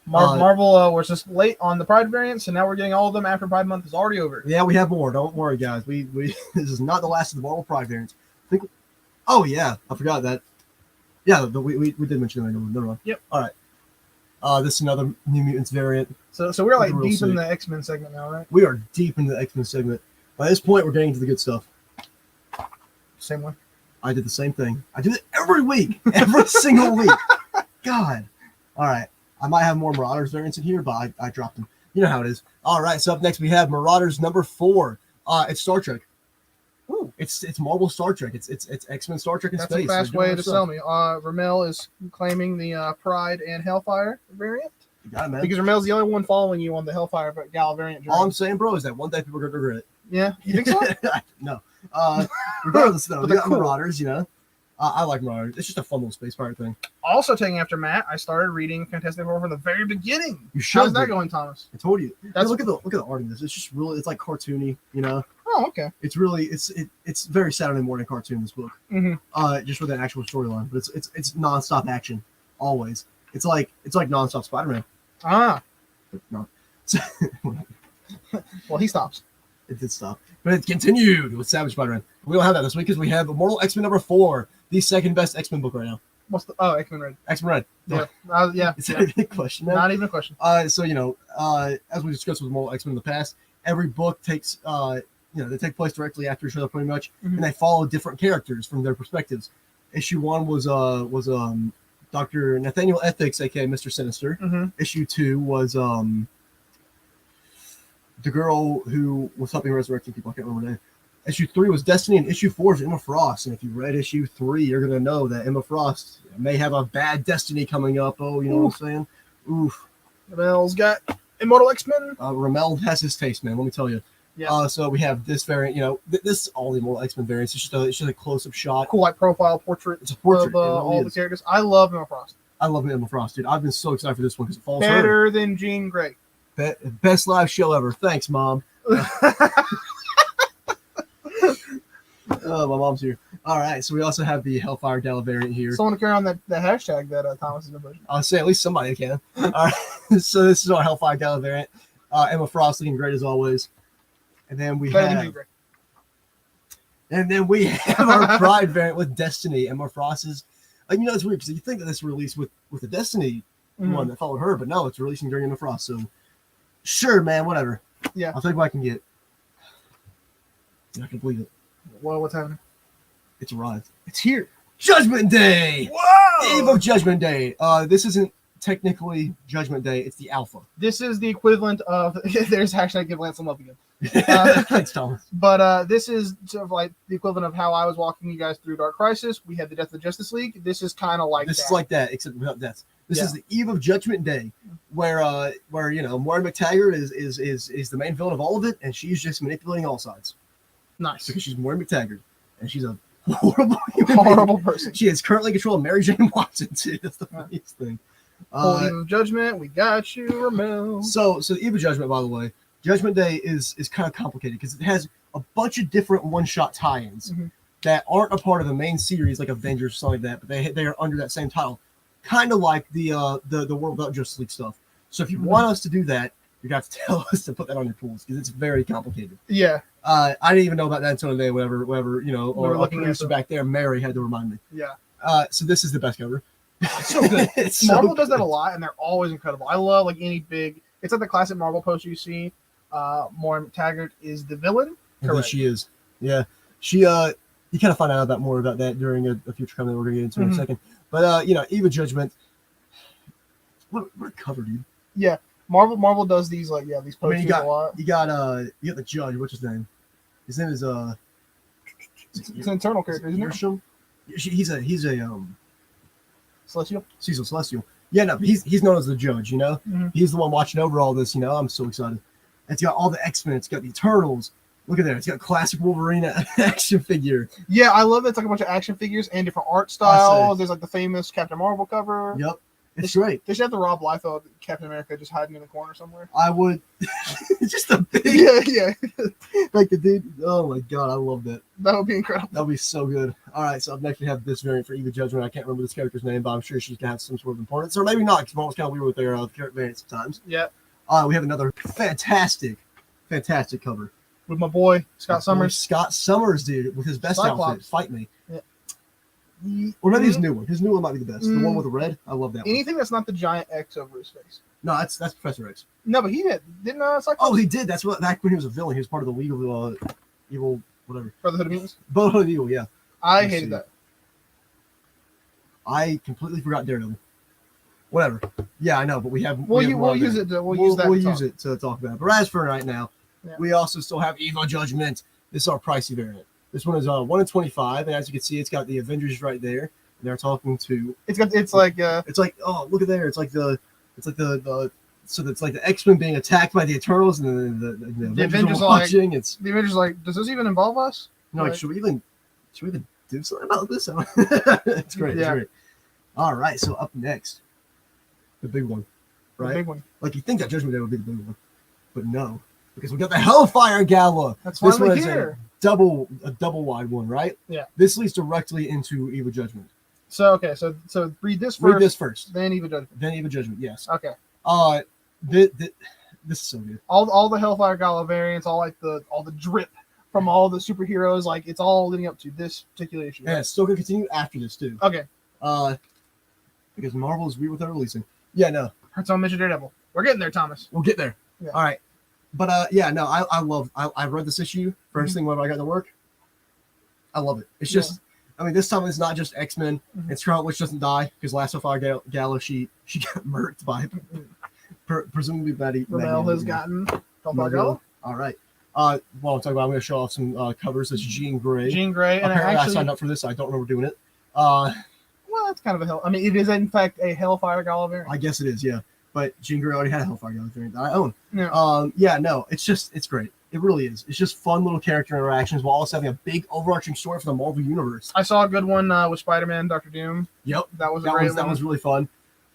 Marvel was just late on the Pride variant, so now we're getting all of them after Pride Month is already over. Yeah, we have more. Don't worry, guys. We this is not the last of the Marvel Pride variants. Oh yeah, I forgot that. Yeah, we did mention that. Never mind. Yep. All right. This is another New Mutants variant. So we're like Real deep in sick. the X-Men segment now, right? We are deep into the X-Men segment. By this point, we're getting to the good stuff. Same one. I did the same thing. I do it every week, every single week. God. All right. I might have more Marauders variants in here, but I dropped them. You know how it is. All right. So up next we have Marauders number 4. It's Star Trek. Ooh. It's Marvel Star Trek. It's X-Men Star Trek in That's space. a fast They're doing way their to stuff. sell me. Ramel is claiming the Pride and Hellfire variant You got it, man. because Ramel's the only one following you on the Hellfire Gal variant. All I'm Journey. saying, bro, is that one day people are going to regret it. Yeah, you think so? No. Regardless, though, But we they're got cool. Marauders, you know. I like Marauders. It's just a fun little space pirate thing. Also taking after Matt, I started reading Fantastic Four from the very beginning. You should. How's that do. going, Thomas? I told you. That's- Look at the art in this. It's just really, it's like cartoony, you know. Oh, okay. It's really, it's very Saturday morning cartoon. This book, Mm-hmm. just with an actual storyline, but it's nonstop action always. It's like nonstop Spider-Man. Ah, No, well, he stops. it did stop, but it continued with Savage Spider-Man. We don't have that this week because we have Immortal X-Men number 4, the second best X-Men book right now. What's the X-Men Red? X-Men Red. Yeah, yeah. Is yeah. that a big question, man? Not even a question. So you know, as we discussed with Immortal X-Men in the past, every book takes they take place directly after each other pretty much, Mhm. and they follow different characters from their perspectives. Issue 1 was Dr. Nathaniel Ethics, aka Mr. Sinister. Mm-hmm. Issue 2 was the girl who was helping resurrecting people. I can't remember her name. Issue 3 was Destiny, and issue 4 is Emma Frost. And if you read issue 3, you're gonna know that Emma Frost may have a bad destiny coming up. Oh, you know what I'm saying? Oof. Ramel's got Immortal X-Men. Ramel has his taste, man. Let me tell you. Yeah. So we have this variant. You know, this is all the Immortal X-Men variants. It's just a close-up shot. Cool, like profile portrait. It's a portrait. Of It really all the is. characters. I love Emma Frost. I love Emma Frost, dude. I've been so excited for this one because it falls her. Better than Jean Grey. Best live show ever. Thanks, Mom. Oh, my mom's here. All right, so we also have the Hellfire Gala variant here. Someone to carry on that hashtag that Thomas has been pushing. I'll say at least somebody can. All right, so this is our Hellfire Gala variant. Emma Frost looking great as always. And then we Better than Jean have, Grey. and then we have our Pride variant with Destiny. Emma Frost is, you know, it's weird because you think that this released with the Destiny one that followed her, but no, it's releasing during Emma Frost. So sure, man, whatever. Yeah. I'll take what I can get. I can believe it. Well, what's happening? It's arrived. It's here. Judgment Day. Whoa! Eve of Judgment Day. This isn't technically Judgment Day. It's the Alpha. This is the equivalent of. There's hashtag give Lance some love again. Thanks, Thomas. But this is sort of like the equivalent of how I was walking you guys through Dark Crisis. We had the Death of the Justice League. This is kind of like This that. is like that, except without deaths. This Yeah. is the Eve of Judgment Day, where you know Moira McTaggart is the main villain of all of it, and she's just manipulating all sides nice. because she's Moira McTaggart, and she's a horrible human being. Horrible person. She is currently controlling Mary Jane Watson too. That's the funniest thing. Full Eve of Judgment. We got you, Ramel. So the Eve of Judgment, by the way, Judgment Day is kind of complicated because it has a bunch of different one-shot tie-ins Mhm. that aren't a part of the main series like Avengers or something like that, but they are under that same title, kind of like the World Without Justice League stuff. So if you want us to do that, you got to tell us to put that on your pools because it's very complicated. Yeah. I didn't even know about that until today. Whatever you know, We were or our looking at producer the- back there, Mary, had to remind me. Yeah. So this is the best cover. It's so good. It's so Marvel does that good. a lot, and they're always incredible. I love like any big. It's like the classic Marvel poster you see. Moira McTaggart is the villain. I think Correct. she is. Yeah. She you kind of find out more about that during a future comment we're gonna get into in a Mhm. second. But you know, Eve of Judgment. What a cover, dude. Yeah. Marvel does these these I mean, posters a lot. you got the judge, what's his name? His name is It's an internal character, isn't it? Grisham? He's a Celestial. Cecil Celestial. Yeah, no, but he's known as the judge, you know? Mhm. He's the one watching over all this, you know. I'm so excited. It's got all the X-Men, it's got the Eternals. Look at that. It's got classic Wolverine action figure. Yeah, I love that. It's like a bunch of action figures and different art styles. There's like the famous Captain Marvel cover. Yep. It's great. They should have the Rob Liefeld Captain America just hiding in the corner somewhere. I would just a big yeah. like the dude. Oh my god, I love that. That would be incredible. That'll be so good. All right, so up next we have this variant for Eve of Judgment. I can't remember this character's name, but I'm sure she's gonna have some sort of importance, or maybe not, because Marvel's kind of weird with their character variants sometimes. Yeah. We have another fantastic cover. With my boy Scott Summers. Scott Summers, dude, with his best Cyclops. outfit. Fight me. Ye- Or maybe his new one. His new one might be the best. The Mm. one with the red. I love that one. Anything that's not the giant X over his face. No, that's Professor X. No, but he didn't Cyclops? Oh, he did. That's what back when he was a villain. He was part of the League of Evil, whatever. Brotherhood of Mutants. Brotherhood of Evil, yeah. I Let's hated see. that. I completely forgot Daredevil. Whatever. Yeah, I know, but we have. We'll we have more use there. it. We'll use that. We'll to talk. use it to talk about. But as for right now, Yeah. we also still have Evo Judgment. This is our pricey variant. This one is 1 in 25, and as you can see, it's got the Avengers right there. And they're talking to. It's like It's like, oh, look at there. It's like the so it's like the X-Men being attacked by the Eternals, and then the Avengers Avengers are are like- watching. It's the Avengers. Like, does this even involve us? like, Right. should we even do something about this? It's great. It's Yeah. great. All right, so up next, the big one, The right? big one. Like you think that Judgment Day would be the big one, but no, because we got the Hellfire Gala. That's This finally one is here. a double wide one, right? Yeah. This leads directly into Eve of Judgment. So okay, so read this first. Read this first, Then even Judgment. then Eve of Judgment. Yes. Okay. This is so good. All the Hellfire Gala variants, all the drip from all the superheroes, like it's all leading up to this particular issue. And it's still gonna continue after this too. Okay. Because Marvel is weird with their releasing. Yeah, no, Hearts on Mission Daredevil. We're getting there, Thomas. we'll get there. Yeah. All right. But yeah, no, I read this issue 1st thing when I got to work. I love it. It's just, I mean, this time it's not just X-Men. Mhm. It's Scarlet Witch doesn't die because last Hellfire Gala she got murked by presumably Betty. Ramel has gotten Hellfire Gala. All right. While I'm talking about, I'm going to show off some covers. That's Jean Grey. Jean Grey, and Apparently, I actually, signed up for this. I don't remember doing it. well, it's kind of a hell. I mean, it is in fact a Hellfire Gala variant. I guess it is, yeah. But Jean Grey already had a Hellfire Gala variant that I own. Yeah. Yeah, no, it's great. It really is. It's just fun little character interactions while also having a big overarching story for the Marvel Universe. I saw a good one with Spider-Man, Doctor Doom. Yep. That was a That great was that one. was really fun.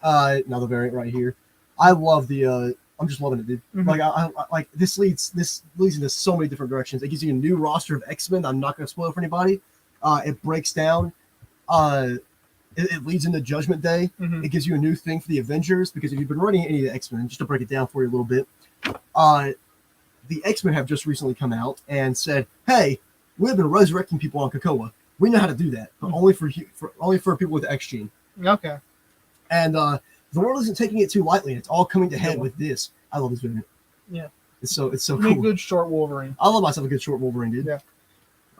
Another variant right here. I love the. I'm just loving it, dude. Mhm. Like I like this leads into so many different directions. It gives you a new roster of X-Men. I'm not going to spoil it for anybody. It breaks down. It leads into Judgment Day. Mhm. It gives you a new thing for the Avengers because if you've been running any of the X-Men, just to break it down for you a little bit, the X-Men have just recently come out and said, "Hey, we've been resurrecting people on Krakoa. We know how to do that, but only for people with the X gene." Okay. And the world isn't taking it too lightly. And it's all coming to head Yeah. with this. I love this variant. Yeah. It's so Make cool. good short Wolverine. I love myself a good short Wolverine, dude. Yeah.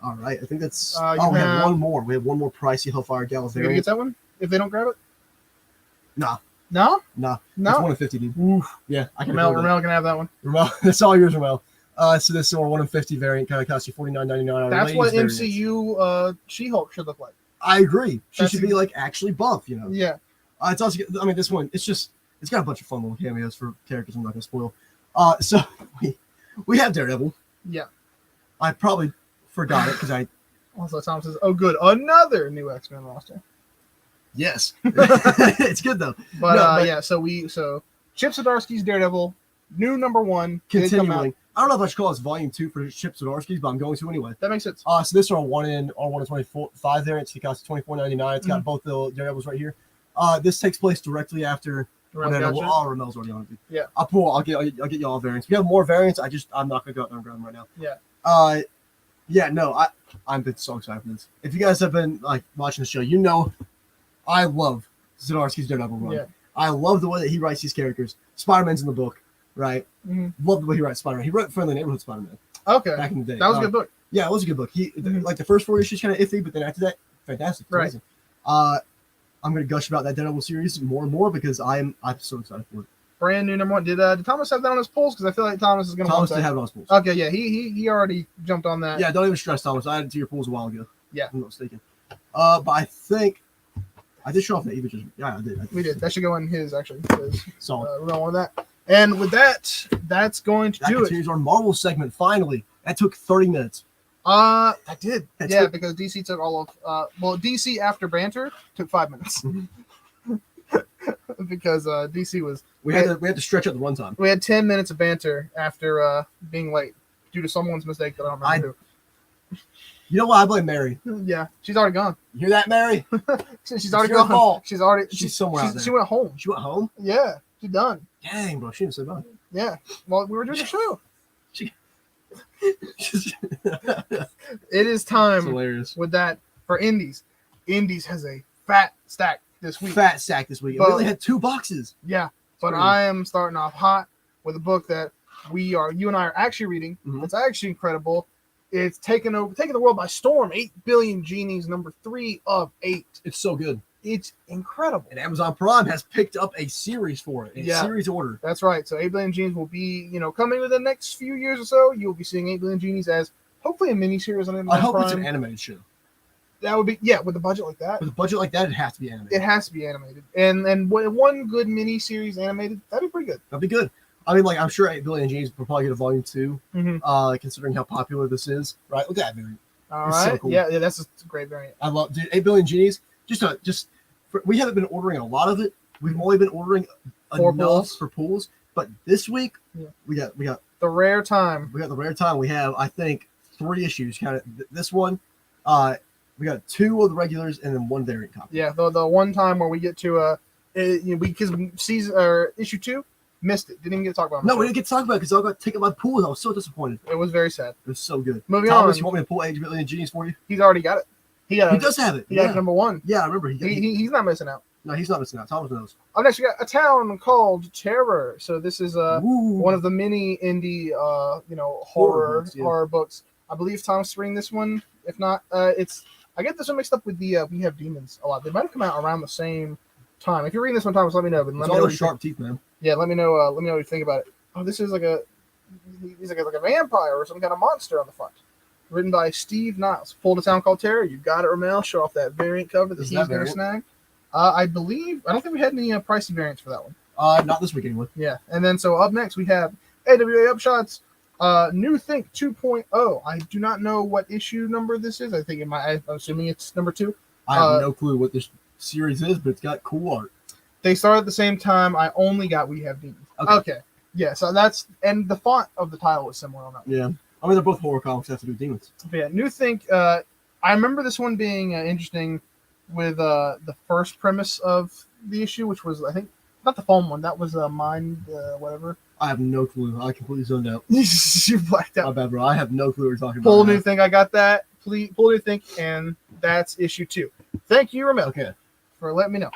All right, I think that's. You we have have- one more. We have one more pricey Hellfire Gala You gonna get variant. that one if they don't grab it? Nah, No. nah. It's No. 150, dude. Oof. Yeah, I can Ramel, afford that. Ramel can have that one. Ramel, that's all yours, Ramel. So this is our 150 variant, kind of costs you $49.99. That's what variants. MCU She-Hulk should look like. I agree. She That's should be like actually buff, you know. Yeah. It's also. I mean, this one. It's got a bunch of fun little cameos for characters. I'm not gonna spoil. So we have Daredevil. Yeah. I probably forgot it because I. Also, Tom says, "Oh, good, another new X-Men roster." Yes, it's good though. But, No, but- yeah, so Chip Zdarsky's Daredevil, new number 1, did come out. Continuing. I don't know if I should call this volume 2 for Chip Zdarsky's, but I'm going to anyway. That makes sense. So this is our 1 in 25 variants. It costs $24.99. It's got both the Daredevils right here. This takes place directly after. Right, Daredevil. gotcha. Oh, Ramel's already on it. Dude. Yeah. I'll get you all variants. We have more variants. I'm not gonna go out there and grab them right now. Yeah. Yeah. No, I'm been so excited for this. If you guys have been like watching the show, you know, I love Zdarsky's Daredevil run. Yeah. I love the way that he writes these characters. Spider-Man's in the book, right? Mhm. Love the way he writes Spider-Man. He wrote Friendly Neighborhood Spider-Man Okay. back in the day. That was a good book. Yeah, it was a good book. He Mhm. like the first 4 issues kind of iffy, but then after that, fantastic. It's Right. amazing. I'm gonna gush about that Daredevil series more and more because I'm so excited for it. Brand new number 1. Did Thomas have that on his polls? Because I feel like Thomas is going to Thomas want did that. have it on his pools. Okay, yeah, he already jumped on that. Yeah, don't even stress, Thomas. I added it to your pools a while ago. Yeah. If I'm not mistaken. But I think I did show off that Eva just. Yeah, I did. We did. That should go in his, actually. Because Solid. we don't want that. And with that, that's going to That do it. continues our Marvel segment. Finally, that took 30 minutes. I did. That's Yeah, good. because DC took all of DC after banter took 5 minutes. Because DC was We had to stretch out the runtime. we had 10 minutes of banter after being late due to someone's mistake that I don't remember You know what? I blame Mary. who. Yeah, she's already gone. You hear that, Mary? She's already your gone. fault. She's already She's somewhere out there. She went home. She went home. Yeah, she's done. Dang, bro, she didn't say bye. Yeah. Well, we were doing the show. It's It is time hilarious. with that for Indies. Indies has a fat stack this week. Fat sack this week. But- we only had 2 boxes. Yeah, but crazy. I am starting off hot with a book that you and I are actually reading. Mhm. It's actually incredible. It's taking the world by storm. 8 Billion Genies, number 3 of 8. It's so good. It's incredible. And Amazon Prime has picked up a series for it. A Yeah. series order. That's right. So 8 Billion Genies will be, coming within the next few years or so. You'll be seeing 8 Billion Genies as hopefully a miniseries on Amazon I hope Prime. it's an animated show. That would be, with a budget like that. With a budget like that, it has to be animated. It has to be animated. And one good miniseries animated, that'd be pretty good. That'd be good. I mean, like, I'm sure 8 Billion Genies will probably get a volume 2, Mhm. considering how popular this is. Right? Look at that variant. All It's so right. cool. Yeah, that's a great variant. I love, dude, 8 Billion Genies. We haven't been ordering a lot of it. We've only been ordering For enough pools. for pools. But this week, Yeah. we got The rare time. the rare time. We have, I think, 3 issues. Kind of this one. We got 2 of the regulars and then 1 variant copy. Yeah, the one time where we get to because season or issue 2 missed it. Didn't even get to talk about it. No, we didn't get to talk about it because I got taken by pools. I was so disappointed. It was very sad. It was so good. Moving Thomas, on. you want me to pull 8 Billion Genies for you? He's already got it. He got He it. does have it. He got Yeah. it number 1. Yeah, I remember. He's not missing out. No, he's not missing out. Thomas knows. Up next, we got A Town Called Terror. So this is Ooh. one of the mini indie Horror horror books, yeah. horror books. I believe Thomas reading this one. If not, I get this one mixed up with the We Have Demons a lot. They might have come out around the same time. If you're reading this one, Thomas, let me know. But It's let all me know what those you think. sharp teeth, man. Yeah, let me know. Let me know what you think about it. Oh, this is he's like a vampire or some kind of monster on the front. Written by Steve Niles. Pulled A Town Called Terror. You got it, Ramel. Show off that variant cover that Is he's that going to variant? snag. I don't think we had any pricey variants for that one. Not this week anyway. Yeah, and then so up next we have AWA Upshots New Think 2.0. I do not know what issue number this is. I think I'm assuming it's number 2. I have no clue what this series is, but it's got cool art. They started at the same time. I only got We Have Demons. Okay. Yeah, so that's, and the font of the title is similar on that. Yeah. I mean, they're both horror comics that have to do with demons. But yeah, New Think, I remember this one being interesting with the first premise of the issue, which was, I think, not the foam one. That was Mind, whatever. I have no clue. I completely zoned out. You blacked out. My bad, bro. I have no clue what you're talking Pull about. New Think. I got that. Pull New Think, and that's issue 2. Thank you, Ramel, for letting me know.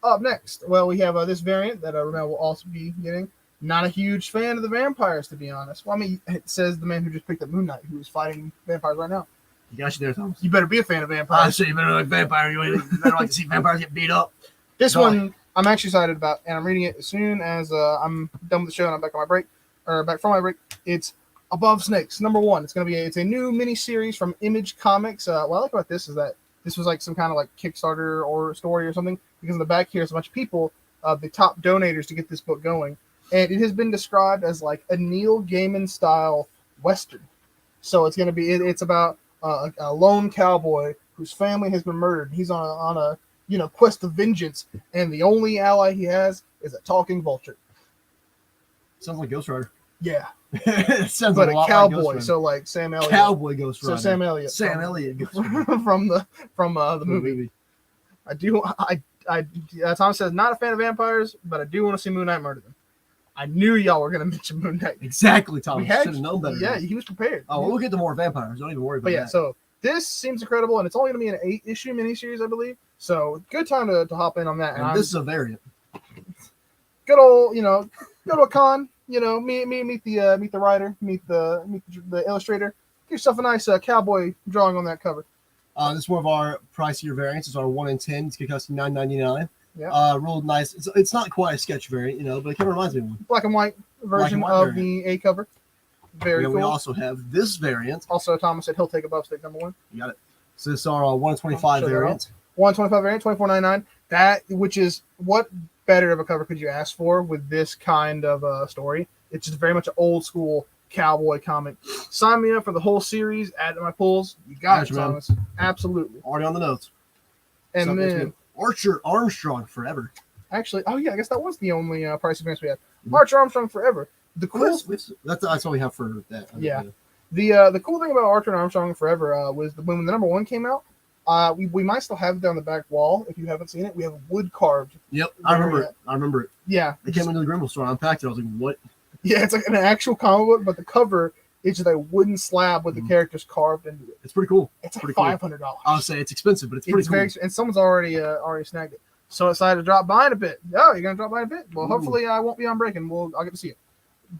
Up next, well, we have this variant that Ramel will also be getting. Not a huge fan of the vampires, to be honest. Well, I mean, it says the man who just picked up Moon Knight, who's fighting vampires right now. You got you there, Thomas. You better be a fan of vampires. I say you better like vampire. You better like to see vampires get beat up. This one I'm actually excited about, and I'm reading it as soon as I'm done with the show and I'm back on my break, or back from my break. It's Above Snakes, number 1. It's a new mini series from Image Comics. What I like about this is that this was like some kind of like Kickstarter or story or something, because in the back here is a bunch of people, the top donators to get this book going. And it has been described as like a Neil Gaiman style Western. So it's going to be, it's about a lone cowboy whose family has been murdered. He's on a quest of vengeance, and the only ally he has is a talking vulture. Sounds like Ghost Rider. Yeah. It sounds But like a cowboy, so like Sam Elliott. Cowboy Ghost Rider. So Sam Elliott. Sam Elliott Ghost Rider. from the movie. Tom says not a fan of vampires, but I do want to see Moon Knight murder them. I knew y'all were gonna mention Moon Knight. Exactly, Tom. We Should have known better. Yeah, he was prepared. Oh, we'll get to more vampires. Don't even worry about that. So this seems incredible, and it's only gonna be an 8-issue miniseries, I believe. So good time to hop in on that. And this is a variant. Good old, go to a con. Meet the writer, meet the illustrator. Get yourself a nice cowboy drawing on that cover. This is one of our pricier variants. It's our 1 in 10. It's going to cost you $9.99. Yeah. Real nice. It's not quite a sketch variant, but it kind of reminds me of one. Black and white version of the A cover. Very cool. We also have this variant. Also, Thomas said he'll take Above Snake number 1. You got it. So this is our 125 variant. 125 variant, $24.99. That, which is, what better of a cover could you ask for with this kind of story? It's just very much an old school cowboy comic. Sign me up for the whole series. Add to my pulls. You got it, Thomas. Absolutely. Already on the notes. And then Archer Armstrong Forever. Actually, I guess that was the only price advance we had. Archer Armstrong Forever. The cool. That's all we have for that. Yeah. The cool thing about Archer Armstrong Forever was when the number 1 came out. We might still have it on the back wall if you haven't seen it. We have wood carved. Yep, I remember it. Yeah. They came into the Grimble store. I unpacked it. I was like, what? Yeah, it's like an actual comic book, but the cover is just a wooden slab with the characters carved into it. It's pretty cool. It's like $500. I'll say it's expensive, but it's pretty cool. And someone's already snagged it. So excited to drop by in a bit. Oh, you're gonna drop by in a bit? Well, hopefully I won't be on break, and I'll get to see it.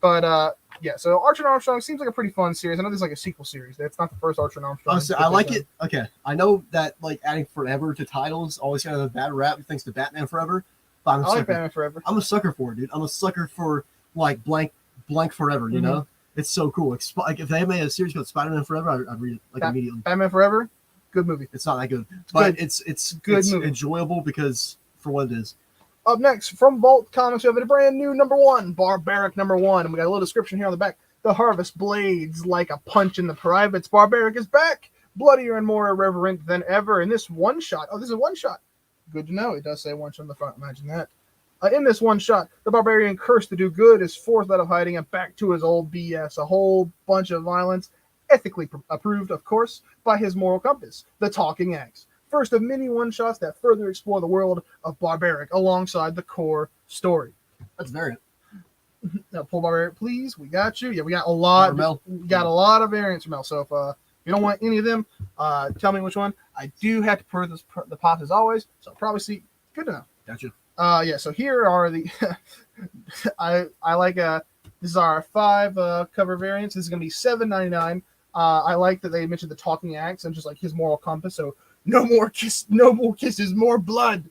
But yeah, so Archer and Armstrong seems like a pretty fun series. I know there's like a sequel series. It's not the first Archer and Armstrong. I like it. Okay, I know that like adding Forever to titles always kind of a bad rap thanks to Batman Forever. But I like Batman Forever. I'm a sucker for it, dude. I'm a sucker for like blank Forever. You know, it's so cool. Like if they made a series called Spider-Man Forever, I'd read it immediately. Batman Forever, good movie. It's not that good, but it's good. It's enjoyable because for what it is. Up next, from Vault Comics, we have a brand new number 1, Barbaric number 1. And we got a little description here on the back. The harvest blades like a punch in the privates. Barbaric is back, bloodier and more irreverent than ever. In this one shot, this is a one shot. Good to know. It does say one shot on the front. Imagine that. In this one shot, the barbarian cursed to do good is forced out of hiding and back to his old BS. A whole bunch of violence, ethically approved, of course, by his moral compass, the Talking Axe. First of many one-shots that further explore the world of Barbaric alongside the core story. That's variant. Now, pull Barbaric, please. We got you. Yeah, we got a lot. We got a lot of variants, Mel. So if you don't want any of them, tell me which one. I do have to prove the pops as always, so I'll probably see. Good to know. Gotcha. Yeah. So here are the. I like this is our 5 cover variants. This is gonna be $7.99. I like that they mentioned the Talking Axe and just like his moral compass. So. No more kisses, more blood.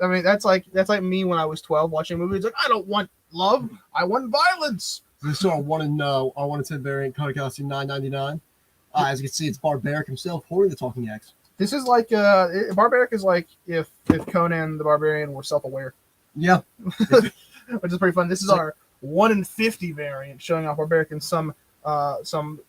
I mean, that's like me when I was 12 watching a movie. It's like, I don't want love, I want violence. This is our 1 in 10 variant, costing $9.99. As you can see, it's Barbaric himself holding the Talking Axe. This is like Barbaric is like if Conan the Barbarian were self-aware. Yeah, which is pretty fun. This is our 1 in 50 variant, showing off Barbaric in some some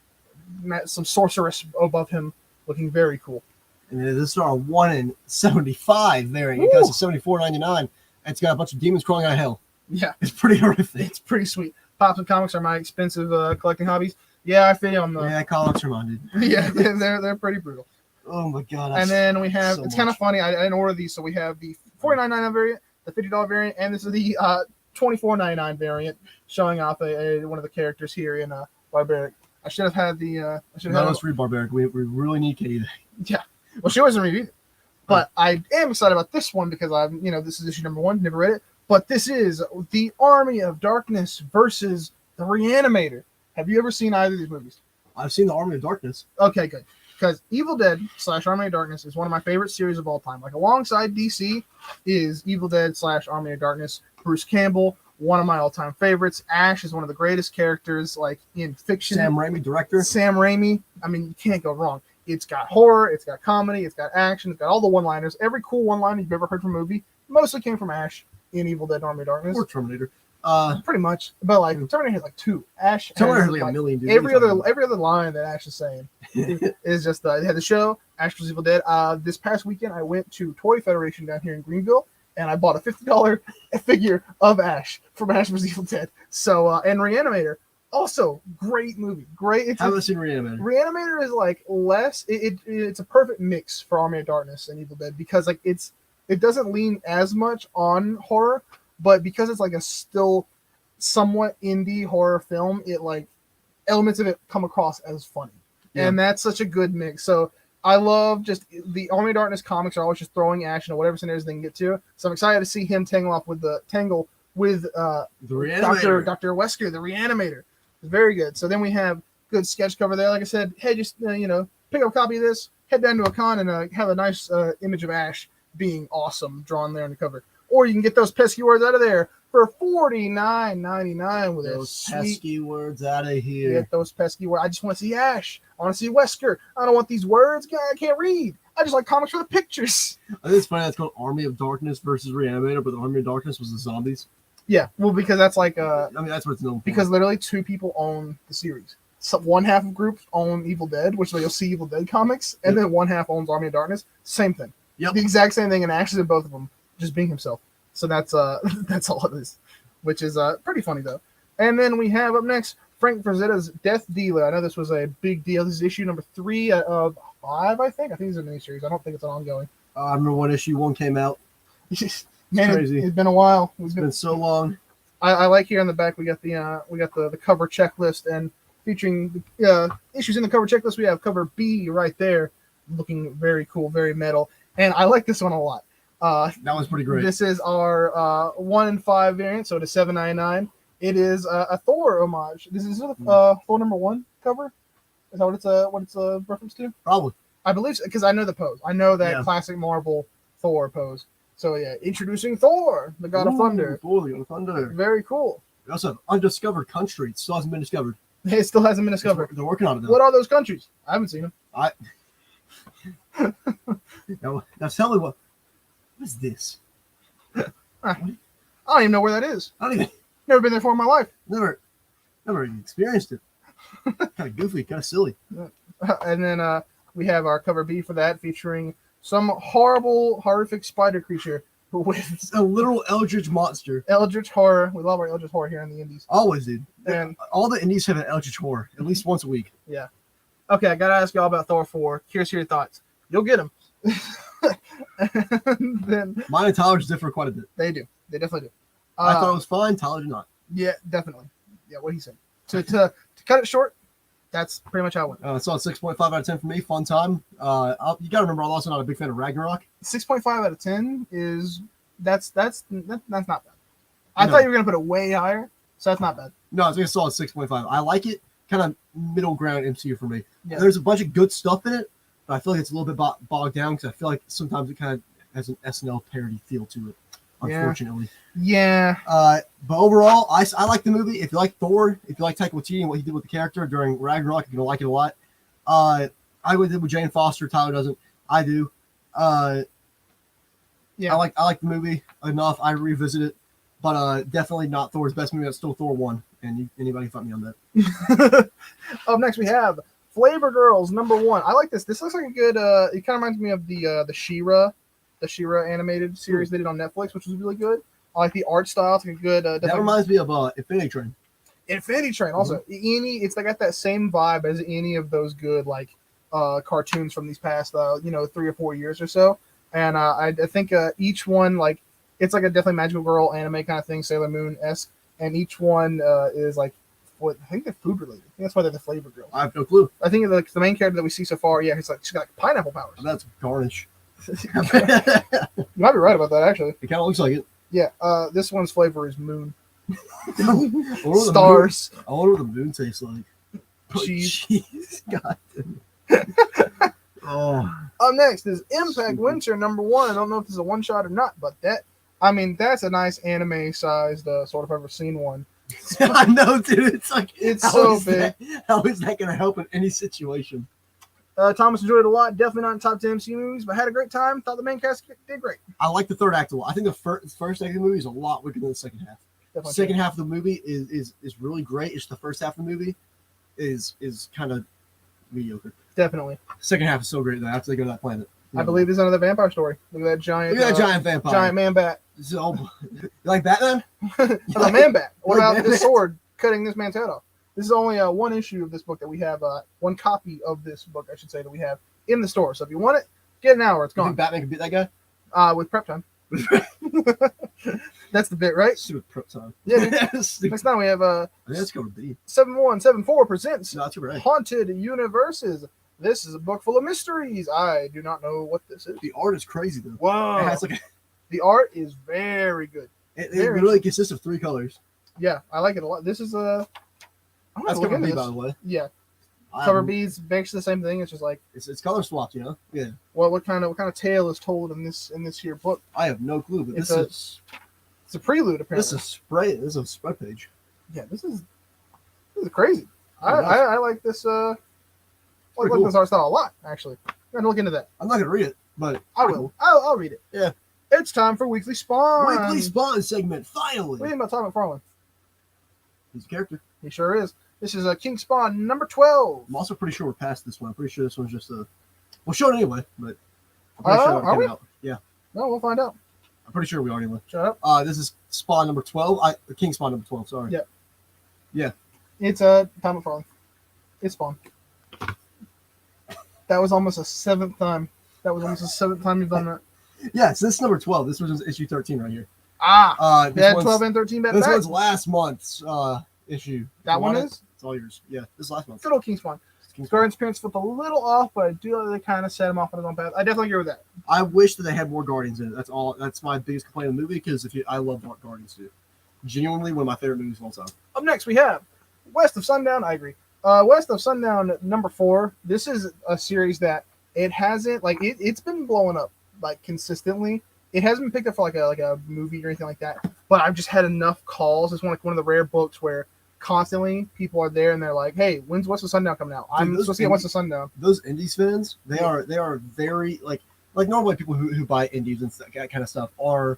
sorceress above him, looking very cool. And this is our 1 in 75 variant. It goes to $74.99. And it's got a bunch of demons crawling out of hell. Yeah, It's pretty horrific. it's pretty sweet. Pops and comics are my expensive collecting hobbies. Yeah, I feel on the. Yeah, comics reminded. Yeah, they're pretty brutal. Oh my god! And then we have so it's kind of much. funny. I didn't order these, so we have the $49.99 variant, the $50 variant, and this is the $24.99 variant, showing off one of the characters here in Barbaric. I should have had the. I should Let have. us read Barbaric. We really need Katie. Yeah. Well, she wasn't reviewed, but I am excited about this one because this is issue number 1. Never read it, but this is the Army of Darkness versus the Reanimator. Have you ever seen either of these movies? I've seen the Army of Darkness. Okay, good. Because Evil Dead / Army of Darkness is one of my favorite series of all time. Like alongside DC is Evil Dead / Army of Darkness. Bruce Campbell, one of my all-time favorites. Ash is one of the greatest characters like in fiction. Sam Raimi, director. Sam Raimi. I mean, you can't go wrong. It's got horror, it's got comedy, it's got action, it's got all the one-liners. Every cool one-liner you've ever heard from a movie mostly came from Ash in Evil Dead Army of Darkness. Or Terminator. Pretty much. But like Terminator has like 2. Ash Terminator has has like a million. Dude. every other line that Ash is saying is just they had the show Ash vs Evil Dead. This past weekend I went to Toy Federation down here in Greenville and I bought a $50 figure of Ash from Ash vs Evil Dead. So and Reanimator, also great movie. Great. It's Haven't seen Reanimator. Reanimator is like less. It's a perfect mix for Army of Darkness and Evil Dead because like it doesn't lean as much on horror, but because it's like a still somewhat indie horror film, it like elements of it come across as funny. Yeah. And that's such a good mix. So I love just the Army of Darkness comics are always just throwing Ash into whatever scenarios they can get to. So I'm excited to see him tangle with the Reanimator. Dr. Wesker, the Reanimator. Very good. So then we have good sketch cover there. Like I said, hey, just pick up a copy of this, head down to a con and have a nice image of Ash being awesome drawn there on the cover. Or you can get those pesky words out of there for $49.99 with those pesky words out of here. Get those pesky words. I just want to see Ash. I want to see Wesker. I don't want these words. I can't read. I just like comics for the pictures. I think it's funny that's called Army of Darkness versus Reanimator, but the Army of Darkness was the zombies. Yeah, well, because that's like I mean, that's what it's known for. Because literally 2 people own the series. So one half of groups own Evil Dead, which you'll see Evil Dead comics, and then one half owns Army of Darkness. Same thing. Yep. The exact same thing, and Ash is in both of them, just being himself. So that's that's all it is, which is pretty funny though. And then we have up next Frank Frazetta's Death Dealer. I know this was a big deal. This is issue number 3 of 5, I think. I think it's a miniseries. I don't think it's an ongoing. I remember when issue 1 came out. Man, crazy. It's been a while. It's been so long. I like here on the back we got the cover checklist, and featuring issues in the cover checklist we have cover B right there, looking very cool, very metal, and I like this one a lot. That was pretty great. This is our 1 in 5 variant, so to $7.99. It is a Thor homage. This is Thor number 1 cover. Is that what it's a reference to? Probably. I believe so, because I know the pose. I know that classic Marvel Thor pose. So yeah, introducing Thor, the God of Thunder. Thor, the God of Thunder. Very cool. We also have Undiscovered Country. It still hasn't been discovered. It still hasn't been discovered. They're working on it though. What are those countries? I haven't seen them. Now tell me what is this? I don't even know where that is. I don't even. Never been there for in my life. Never even experienced it. Kind of goofy, kind of silly. And then we have our cover B for that, featuring some horrific spider creature with It's a literal eldritch monster. eldritch horror. We love our eldritch horror here in the Indies. Always, dude. And all the indies have an eldritch horror at least once a week. yeah. Okay, I gotta ask y'all about Thor 4. Curious to hear your thoughts. You'll get them. Then Mine and Tyler's differ quite a bit. they do. They definitely do. I thought it was fine. Tyler did not. Yeah, definitely. Yeah, what he said. To cut it short, that's pretty much how it went. It's on 6.5 out of 10 for me. Fun time. You gotta remember, I'm also not a big fan of Ragnarok. 6.5 out of 10 is that's not bad. I thought you were gonna put it way higher, so that's not bad. No, I was gonna solid 6.5. I like it. Kind of middle ground MCU for me. Yeah. There's a bunch of good stuff in it, but I feel like it's a little bit bogged down because I feel like sometimes it kind of has an SNL parody feel to it. Unfortunately. Yeah. But overall, I like the movie. If you like Thor, if you like Taika Waititi and what he did with the character during Ragnarok, you're gonna like it a lot. I would do with Jane Foster. Tyler doesn't. I do. Yeah. I like the movie enough. I revisit it, but definitely not Thor's best movie. That's still Thor 1. and anybody can find me on that. Up next, we have Flavor Girls #1. I like this. This looks like a good. It kind of reminds me of the She-Ra animated series they did on Netflix, which was really good. I like the art style. It's like a good. That reminds me of Infinity Train. Infinity Train also. It's like got that same vibe as any of those good like cartoons from these past 3 or 4 years or so. And I think each one like it's like a definitely magical girl anime kind of thing, Sailor Moon esque, and each one is like what I think they're food related. I think that's why they're the Flavor Girls. I have no clue. I think like the main character that we see so far, yeah, she's got like pineapple powers. That's garnish. You might be right about that actually. It kind of looks like it. Yeah, this one's flavor is moon. I wonder what Stars. I wonder what the moon tastes like. Cheese. God damn it. Oh. Up next is Impact Winter #1. I don't know if this is a one shot or not, but that's a nice anime sized sort of ever seen one. I know, dude. It's like It's so big. How is that going to help in any situation? Thomas enjoyed it a lot. Definitely not in top 10 MCU movies, but had a great time. Thought the main cast did great. I like the third act a lot. I think the first act of the movie is a lot weaker than the second half. Definitely Second half of the movie is really great. It's the first half of the movie is kind of mediocre. Definitely. Second half is so great though. After they go to that planet, I believe this is another vampire story. Look at that giant. Look at that giant vampire, giant man bat. So, you like Batman? The man bat. What Like about Batman? this sword cutting this man's head off? This is only one issue of this book that we have. One copy of this book, I should say, that we have in the store. So if you want it, get an hour. It's You gone. think Batman can beat that guy? With prep time. That's the bit, right? Stupid prep time. Yeah. Stupid. Next time we have I think that's going to be. 7174 presents No, that's right. Haunted Universes. This is a book full of mysteries. I do not know what this is. The art is crazy though. Wow. It has like The art is very good. it Very really consists of 3 colors. Yeah, I like it a lot. This is a. I'm That's gonna cover look B, into by this. the way. Yeah, I cover haven't- B's basically the same thing. It's just like It's color swapped, you know. Yeah. what kind of tale is told in this here book. I have no clue, but It's this a prelude apparently. is spray. This is a spread page. Yeah, this is crazy. Oh, nice. I like this. I like cool. this art style a lot. Actually, I'm gonna look into that. I'm not gonna read it, but I pretty will. I'll read it. Yeah. It's time for Weekly Spawn. cool. Weekly Spawn segment finally. What do you think about Todd McFarlane? He's a character. He sure is. This is King Spawn #12. I'm also pretty sure we're past this one. I'm pretty sure this one's just a. We'll show it anyway, but I'm pretty sure are we? out. Yeah, No, we'll find out. I'm pretty sure we are anyway. Shut up. This is Spawn #12. King Spawn #12. Sorry. Yeah. It's Todd McFarlane. It's Spawn. That was almost a 7th time. You've done that. Yeah. So this is #12. This was issue 13 right here. Ah, This they had one's- 12 and 13 back. This one's last month's issue. That You one want it? is? It's all yours. Yeah, this is last month. Good old King Spawn. Guardian's appearance flipped a little off, but I do like they kind of set him off on his own path. I definitely agree with that. I wish that they had more Guardians in it. That's all. That's my biggest complaint of the movie because I love what Guardians do. Genuinely, one of my favorite movies of all time. Up next, we have West of Sundown. I agree. West of Sundown #4. This is a series that it hasn't it's been blowing up like consistently. It hasn't been picked up for like a movie or anything like that. But I've just had enough calls. It's one of the rare books where constantly people are there and they're like, "Hey, when's West of Sundown coming out? I'm those supposed to get West of Sundown." Those Indies fans, they are very like normally people who buy Indies and that kind of stuff are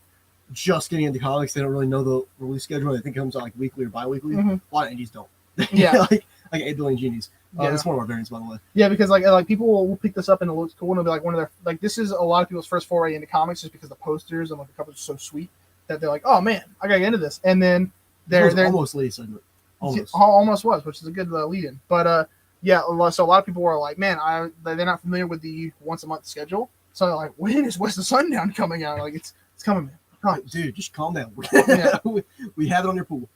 just getting into comics. They don't really know the release schedule. They think it comes out like weekly or bi-weekly. Mhm. A lot of Indies don't. Yeah. like 8 Billion Genies. Yeah. That's one of our variants, by the way. Yeah, because like people will pick this up and it looks cool and it'll be like one of their like this is a lot of people's first foray into comics just because the posters and like the covers are so sweet that they're like, "Oh man, I gotta get into this." And then They're they're almost late segment. Almost. almost was, which is a good lead-in. But yeah, so a lot of people were like, "Man, they're not familiar with the once a month schedule." So they're like, "When is West of Sundown coming out?" Like it's coming, man. Right. Dude, just calm down. Yeah. we have it on your pool.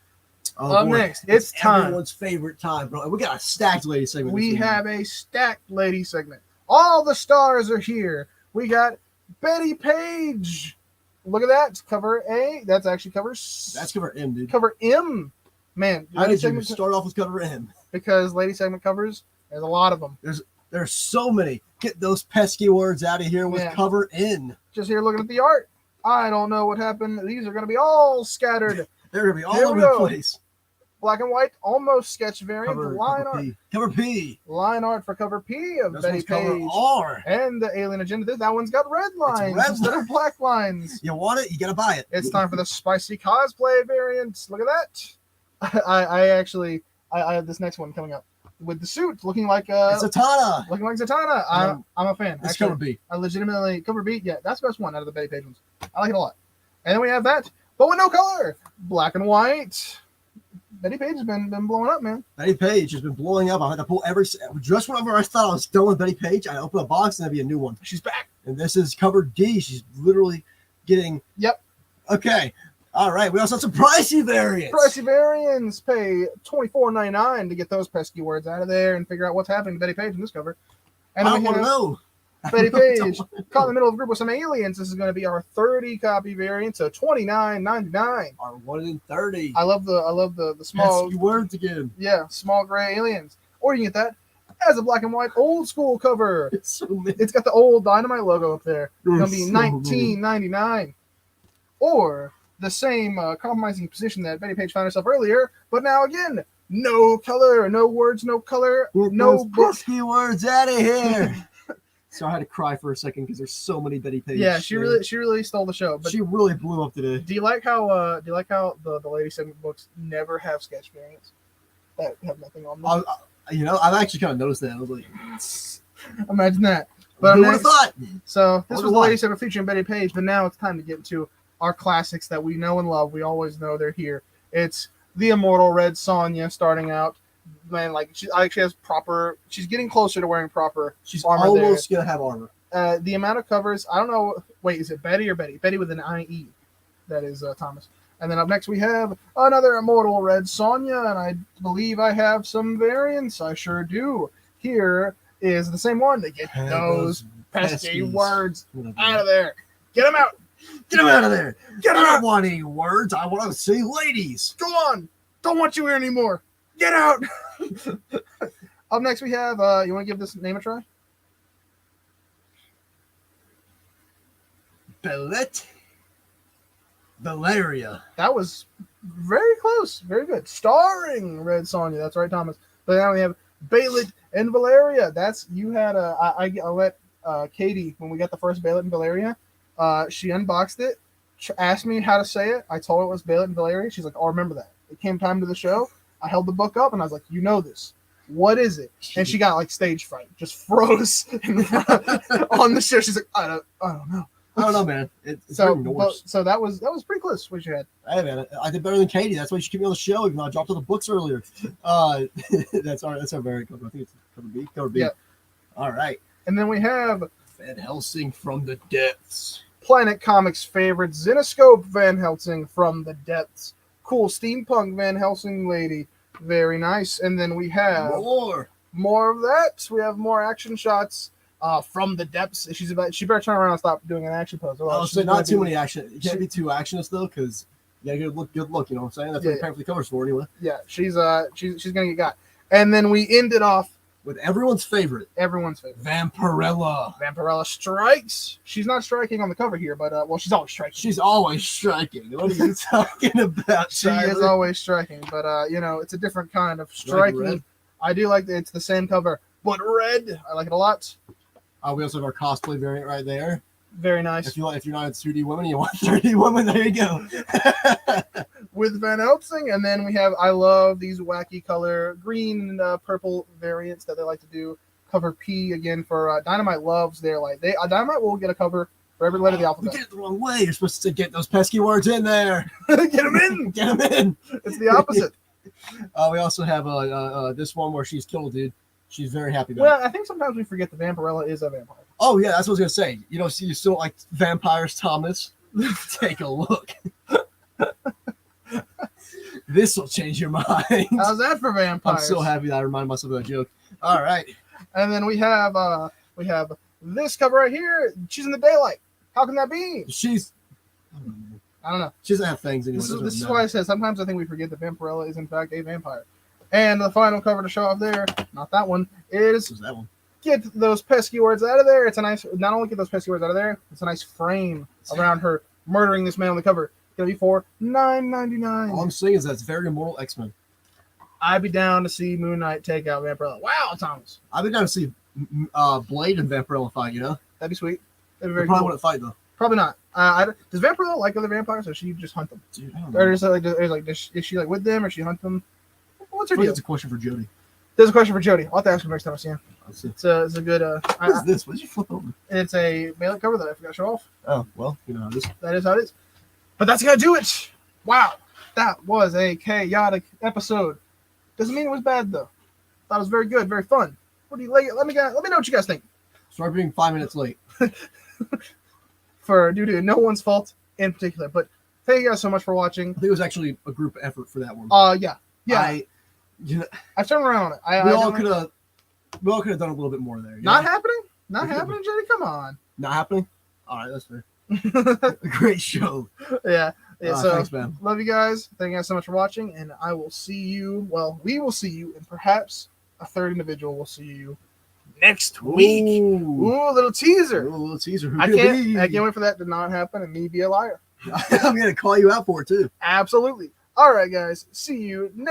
Oh, Up boy. next, it's time. Everyone's favorite time, bro. We got a stacked lady segment. We this week. have a stacked lady segment. All the stars are here. We got Betty Page. Look at that. It's cover A. That's actually That's cover M, dude. cover M. Man, How lady did you segment start off with cover M? because lady segment covers, there's a lot of them. There's so many. Get those pesky words out of here with Yeah. cover N. Just here looking at the art. I don't know what happened. These are going to be all scattered. They're gonna be all Here over we the go. place. Black and white, almost sketch variant. Line art. P. Cover P. Line art for cover P of This Betty one's cover Page. R. And the Alien Agenda. That one's got red lines red instead of black lines. You want it? You gotta buy it. It's time for the spicy cosplay variant. Look at that. I actually I have this next one coming up with the suit looking like It's Zatanna. looking like Zatanna. I'm a fan. It's Actually, cover B. I legitimately cover beat. Yeah, that's the best one out of the Betty Page ones. I like it a lot. And then we have that, but with no color, black and white. Betty Page has been blowing up, man. Betty Page has been blowing up. I had to pull just whenever I thought I was done with Betty Page, I open a box and there'd be a new one. She's back. And this is cover D. She's literally getting. Yep. Okay. All right. We also have some pricey variants. Pricey variants pay $24.99 to get those pesky words out of there and figure out what's happening to Betty Page in this cover. And I then we want to have know. Betty Page caught in the middle of a group with some aliens. This is going to be our 30 copy variant, so $29.99. Our 1 in 30. I love the small Pesky words again. yeah small gray aliens. Or you can get that as a black and white old school cover. It's so many. It's got the old Dynamite logo up there. It's going to be So many. $19.99. Or the same compromising position that Betty Page found herself earlier, but now again, no color, no words, no color, Get no those book. pesky words out of here. So I had to cry for a second because there's so many Betty Page. Yeah, she really stole the show. But she really blew up today. do you like how the Lady Segment books never have sketch variants that have nothing on them? I've actually kind of noticed that. I was like, Imagine that. But who would have next- thought? So this Wonder was the why. Lady Segment featuring Betty Page, but now it's time to get into our classics that we know and love. We always know they're here. It's the Immortal Red Sonja starting out. Man, like she has proper. She's getting closer to wearing proper. She's armor almost gonna have armor. The amount of covers, I don't know. Wait, is it Betty or Betty? Betty with an IE. That is Thomas. And then up next we have another Immortal Red Sonja, and I believe I have some variants. I sure do. Here is the same one. They get those pesky peskies. words out of there. Get them out. Get them out of there. Get I them don't out. want any words. I want to see ladies. Go on. Don't want you here anymore. Get out. Up next we have. You want to give this name a try? Bellet. Valeria. That was very close. Very good. Starring Red Sonja. That's right, Thomas. But now we have Bailet and Valeria. That's you had a. I let Katie when we got the first Bailet and Valeria. She unboxed it, asked me how to say it. I told her it was Bailet and Valeria. She's like, "Oh, I remember that." It came time to the show. I held the book up and I was like, "You know this. What is it?" And she got like stage fright, just froze on the show. She's like, "I don't know." I don't know, man. It's So, very Norse. so that was pretty close. What you had? Hey, man, I did better than Katie. That's why you should keep me on the show, even though I dropped all the books earlier. That's our very cover. I think it's cover B. Cover B. Yeah. All right. And then we have Van Helsing from the depths. Planet Comics favorite Zenoscope Van Helsing from the depths. Cool steampunk Van Helsing lady. Very nice. And then we have more of that. We have more action shots from the depths. She better turn around and stop doing an action pose. So not too many action. You can't be too actionist though, because you gotta look good. Look, you know what I'm saying? That's what Yeah. the perfectly covers for anyway. Yeah, she's gonna get got. And then we ended off With everyone's favorite, everyone's favorite. Vampirella. Vampirella strikes. She's not striking on the cover here, but well, she's always striking. She's always striking. What are you talking about? She is Tyler? always striking, but it's a different kind of Like striking. red? I do like that it's the same cover, but red. I like it a lot. We also have our cosplay variant right there. Very nice. If you're not 2D women, you want 3D women, there you go. With Van Helsing, and then we have I love these wacky color green and purple variants that they like to do. Cover P again for Dynamite loves their Dynamite will get a cover for every letter of the We alphabet. get it the wrong way. You're supposed to get those pesky words in there. Get them in. Get them in. It's the opposite. We also have this one where she's killed a dude. She's very happy about it. Well, I think sometimes we forget that Vampirella is a vampire. Oh yeah, that's what I was gonna say. You still don't like vampires, Thomas? Take a look. This will change your mind. How's that for I'm vampires? so happy that I reminded myself of that joke. All right. And then we have this cover right here. She's in the daylight. How can that be? She's I don't know. She doesn't have fangs anymore. This is why I said sometimes I think we forget that Vampirella is in fact a vampire. And the final cover to show off there, not that one, is This was that one. get those pesky words out of there. It's a nice, not only get those pesky words out of there, it's a nice frame around her murdering this man on the cover. It's gonna be for All $9.99. I'm saying is that's very immortal X-Men. I'd be down to see Moon Knight take out Vampirella. Wow, Thomas, I've been down to see Blade and Vampirella fight. You know, that'd be sweet. That'd be they very probably cool. wouldn't fight though. Probably not. Does Vampirella like other vampires, or does she just hunt them? Dude, I don't Or know. is she like with them, or she hunt them? What's her I think deal? it's a question for Jody. There's a question for Jody. I'll have to ask her next time I see him. Let's see. It's a good. What is this? What did you flip over? It's a mailing cover that I forgot to show off. Oh, well, you know how this. That is how it is. But that's gonna do it. Wow, that was a chaotic episode. Doesn't mean it was bad though. Thought it was very good, very fun. What do you like? Let me know what you guys think. Sorry for being 5 minutes late. Due to no one's fault in particular, but thank you guys so much for watching. I think it was actually a group effort for that one. Yeah. I've turned around on it. We all could have done a little bit more there. Not happening. Not happening, Jenny. Come on. Not happening. All right, that's fair. Great show. Yeah. So Thanks, man. love you guys. Thank you guys so much for watching, and I will see you. Well, we will see you, and perhaps a third individual will see you next week. Ooh, little teaser. A little teaser. Who I could it can't be? wait for that to not happen and me be a liar. I'm gonna call you out for it too. Absolutely. All right, guys. See you next.